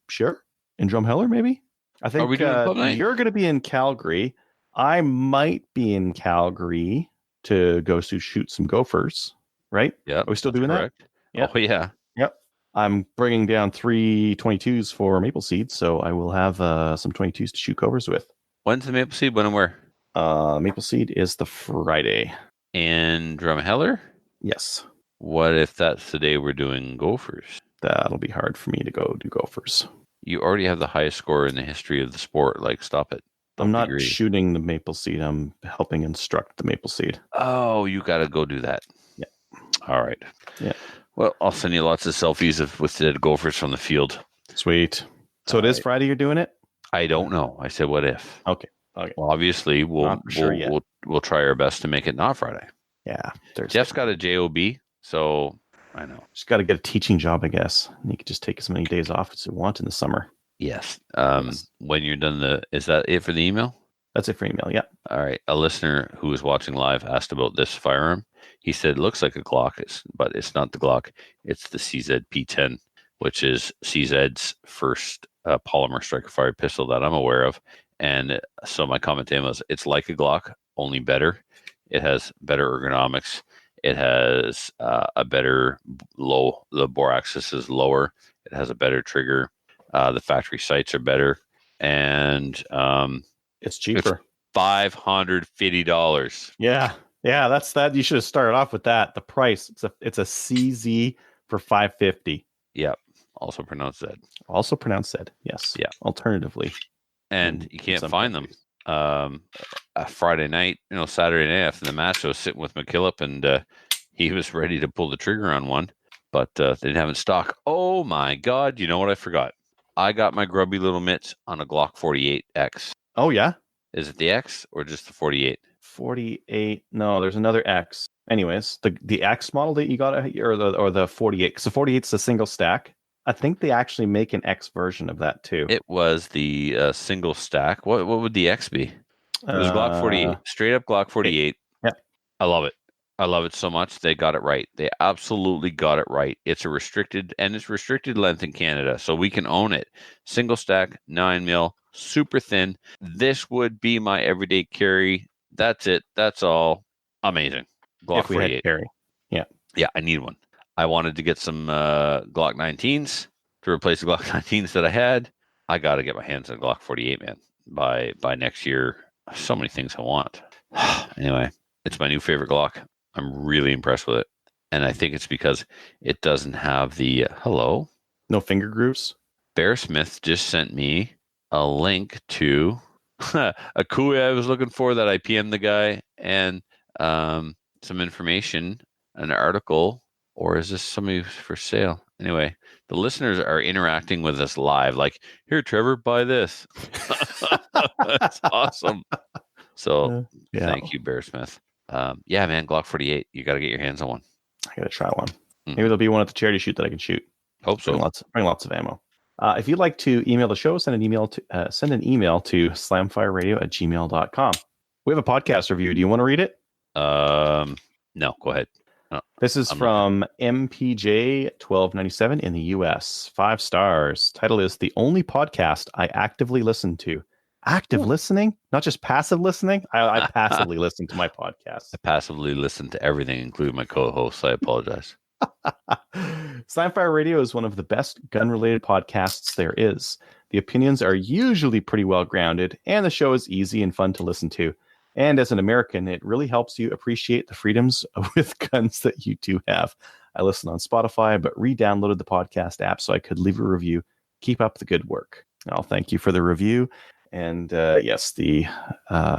Sure. In Drumheller, maybe? I think Are we doing a pub night? You're going to be in Calgary. I might be in Calgary to go shoot some gophers, right? Yeah. Are we still doing correct. that? Yeah. Oh, yeah. Yep. I'm bringing down 3 22s for Maple Seed, so I will have some 22s to shoot gophers with. When's the Maple Seed? When and where? Maple Seed is the Friday. And Drumheller? Yes. What if that's the day we're doing gophers? That'll be hard for me to go do gophers. You already have the highest score in the history of the sport. Like, stop it. I'm not shooting the Maple Seed. I'm helping instruct the Maple Seed. Oh, you got to go do that. Yeah. All right. Yeah. Well, I'll send you lots of selfies with dead gophers from the field. Sweet. So it is Friday you're doing it? I don't know. I said, what if? Okay. Well, obviously, we'll try our best to make it not Friday. Yeah. Jeff's got a JOB, so I know. Just got to get a teaching job, I guess. And you could just take as many days off as you want in the summer. Yes. When you're done is that it for the email? That's it for email, yeah. All right. A listener who was watching live asked about this firearm. He said, it looks like a Glock, but it's not the Glock. It's the CZ P10, which is CZ's first polymer striker-fired pistol that I'm aware of. And so my comment to him was, it's like a Glock, only better. It has better ergonomics. It has a better the bore axis is lower. It has a better trigger. The factory sights are better. And it's cheaper. $550. Yeah. Yeah, that's that. You should have started off with that. The price. It's a CZ for $550. Yep. Also pronounced Zed. Also pronounced Zed. Yes. Yeah. Alternatively. And you can't find them. A Friday night, Saturday night after the match, I was sitting with McKillop, and he was ready to pull the trigger on one, but they didn't have it in stock. Oh my God! You know what I forgot? I got my grubby little mitts on a Glock 48X. Oh yeah. Is it the X or just the 48? 48. No, there's another X. Anyways, the X model that you got, or the 48. So 48's a single stack. I think they actually make an X version of that too. It was the single stack. What would the X be? It was Glock 48. Straight up Glock 48. Yeah. I love it. I love it so much. They got it right. They absolutely got it right. It's restricted length in Canada, so we can own it. Single stack, 9mm, super thin. This would be my everyday carry. That's it. That's all. Amazing. Glock 48. Carry. Yeah. Yeah, I need one. I wanted to get some Glock 19s to replace the Glock 19s that I had. I got to get my hands on a Glock 48, man. By next year. So many things I want. Anyway, it's my new favorite Glock. I'm really impressed with it. And I think it's because it doesn't have the hello. No finger grooves. Bear Smith just sent me a link to a Cooey I was looking for that I PM'd the guy, and some information, an article, or is this somebody for sale? Anyway, the listeners are interacting with us live. Like, here, Trevor, buy this. That's awesome. So thank you, Bear Smith. Yeah, man, Glock 48. You got to get your hands on one. I got to try one. Maybe there'll be one at the charity shoot that I can shoot. Hope so. Bring lots of ammo. If you'd like to email the show, send an email to slamfireradio@gmail.com. We have a podcast review. Do you want to read it? No, go ahead. This is from MPJ1297 in the US. 5 stars. Title is The Only Podcast I Actively Listen to. Active listening, not just passive listening. I passively listen to my podcast. I passively listen to everything, including my co-hosts. I apologize. Slamfire Radio is one of the best gun-related podcasts there is. The opinions are usually pretty well grounded, and the show is easy and fun to listen to. And as an American, it really helps you appreciate the freedoms with guns that you do have. I listen on Spotify, but re-downloaded the podcast app so I could leave a review. Keep up the good work. I'll thank you for the review. And yes, the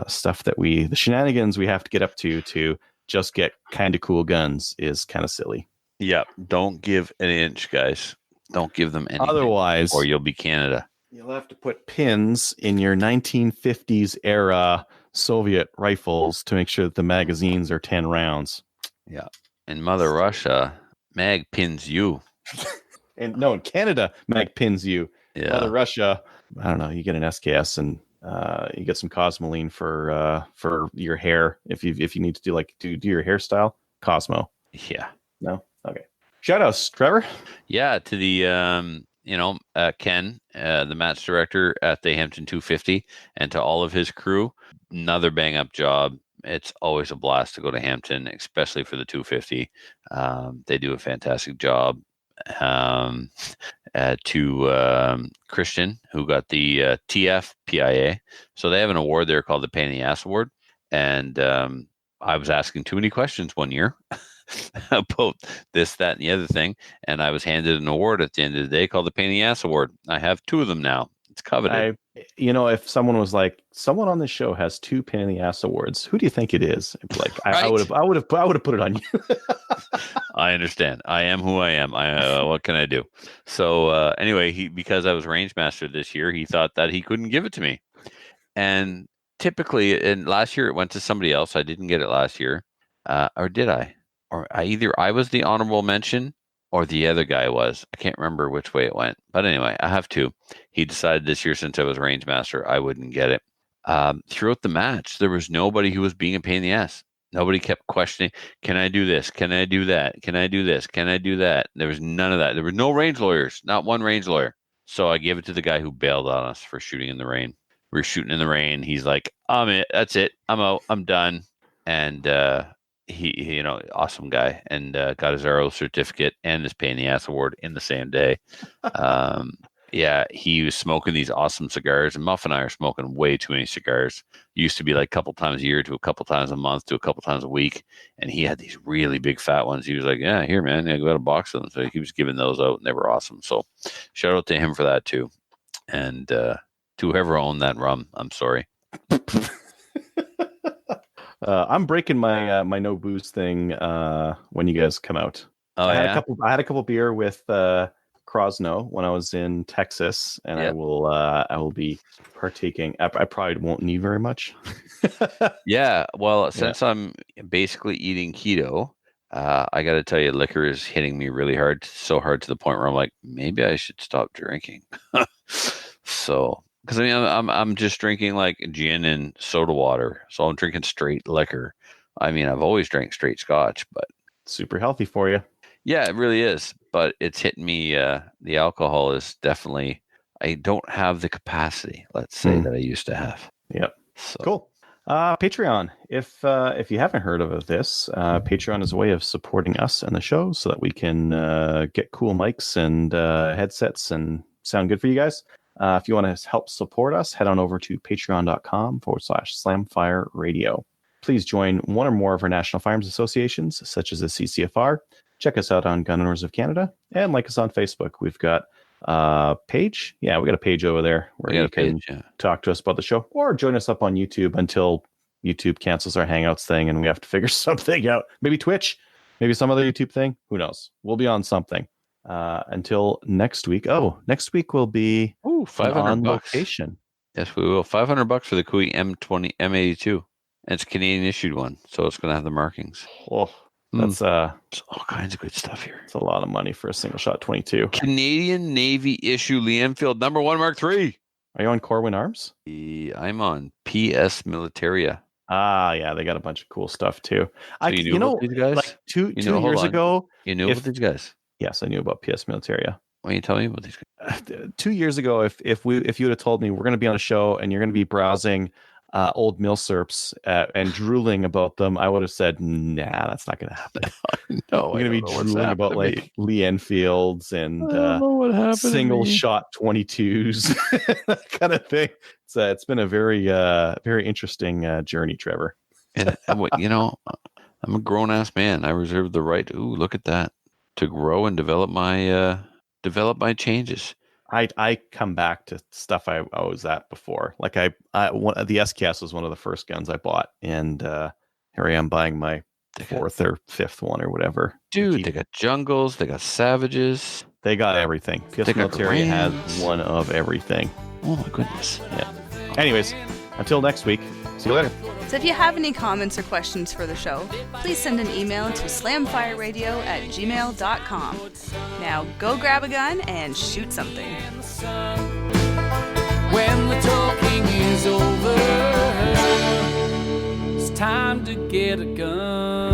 stuff that the shenanigans we have to get up to just get kind of cool guns is kind of silly. Yeah, don't give an inch, guys. Don't give them anything. Otherwise, or you'll be Canada. You'll have to put pins in your 1950s era Soviet rifles to make sure that the magazines are 10 rounds. Yeah. In Mother Russia, mag pins you. And no, in Canada, mag pins you. Yeah. Mother Russia, I don't know. You get an SKS and you get some Cosmoline for your hair if you need to do your hairstyle. Cosmo. Yeah. No. Okay. Shout outs, Trevor. Yeah, to the Ken, the match director at the Hampton 250, and to all of his crew. Another bang up job. It's always a blast to go to Hampton, especially for the 250. They do a fantastic job. To Christian, who got the TF PIA. So they have an award there called the Pain in the Ass Award. And I was asking too many questions one year about this, that, and the other thing. And I was handed an award at the end of the day called the Pain in the Ass Award. I have 2 of them now. It's coveted. If someone was like, someone on this show has 2 Pain in the Ass Awards, who do you think it is? Like, right? I would have put it on you. I understand. I am who I am. What can I do? So anyway, because I was range master this year, he thought that he couldn't give it to me. And typically, and last year it went to somebody else. I didn't get it last year, or did I? Or I was the honorable mention, or the other guy was. I can't remember which way it went. But anyway, I have 2. He decided this year, since I was range master, I wouldn't get it. Throughout the match, there was nobody who was being a pain in the ass. Nobody kept questioning, can I do this? Can I do that? Can I do this? Can I do that? There was none of that. There were no range lawyers, not one range lawyer. So I gave it to the guy who bailed on us for shooting in the rain. We were shooting in the rain. He's like, that's it. I'm out. I'm done. And he awesome guy, and got his RO certificate and his pain in the ass award in the same day. Yeah, he was smoking these awesome cigars, and Muff and I are smoking way too many cigars. Used to be like a couple times a year to a couple times a month to a couple times a week, and he had these really big fat ones. He was like, yeah, here, man, I got a box of them. So he was giving those out, and they were awesome. So shout out to him for that too. And to whoever owned that rum, I'm sorry. I'm breaking my my no booze thing when you guys come out. I had a couple beer with Krosno when I was in Texas, and I will be partaking. I probably won't need very much. Yeah, well, since I'm basically eating keto, I got to tell you, liquor is hitting me really hard, so hard to the point where I'm like, maybe I should stop drinking. So, because I mean, I'm just drinking like gin and soda water, so I'm drinking straight liquor. I mean, I've always drank straight scotch, but Super healthy for you. yeah, it really is. But it's hitting me. The alcohol is definitely. I don't have the capacity, let's say, that I used to have. Yep. So. Cool. Patreon. If you haven't heard of this, Patreon is a way of supporting us and the show so that we can get cool mics and headsets and sound good for you guys. If you want to help support us, head on over to patreon.com/Slamfire Radio. Please join one or more of our national firearms associations, such as the CCFR. Check us out on Gun Owners of Canada and like us on Facebook. We've got a page. Yeah, we got a page over there where you can talk to us about the show, or join us up on YouTube until YouTube cancels our Hangouts thing and we have to figure something out. Maybe Twitch, maybe some other YouTube thing. Who knows? We'll be on something. Until next week. Oh, next week will be $500 on location. Yes, we will. $500 for the Cooey M82. And it's a Canadian issued one, so it's going to have the markings. Oh, that's There's all kinds of good stuff here. It's a lot of money for a single shot 22. Canadian Navy issue Lee Enfield #1 Mark III. Are you on Corwin Arms? I'm on PS Militaria. Ah, yeah, they got a bunch of cool stuff too. So you know about these guys? Like two years ago. You knew about these guys? Yes, I knew about PS Militaria. Why don't you tell me about these guys? 2 years ago, if you would have told me we're going to be on a show and you're going to be browsing old milsurps and drooling about them, I would have said, nah, that's not going to happen. No, I'm going to be drooling about like Lee Enfields and single shot 22s, that kind of thing. It's been a very very interesting journey, Trevor. And I'm a grown ass man. I reserve the right. Ooh, look at that, to grow and develop my changes. I come back to stuff I was at before. Like the SKS was one of the first guns I bought, and here I am buying my fourth or fifth one or whatever. Dude, they got jungles, they got savages, they got everything. PS Military has one of everything. Oh my goodness. Yeah. Anyways, until next week. See you later. So if you have any comments or questions for the show, please send an email to slamfireradio@gmail.com. Now go grab a gun and shoot something. When the talking is over, it's time to get a gun.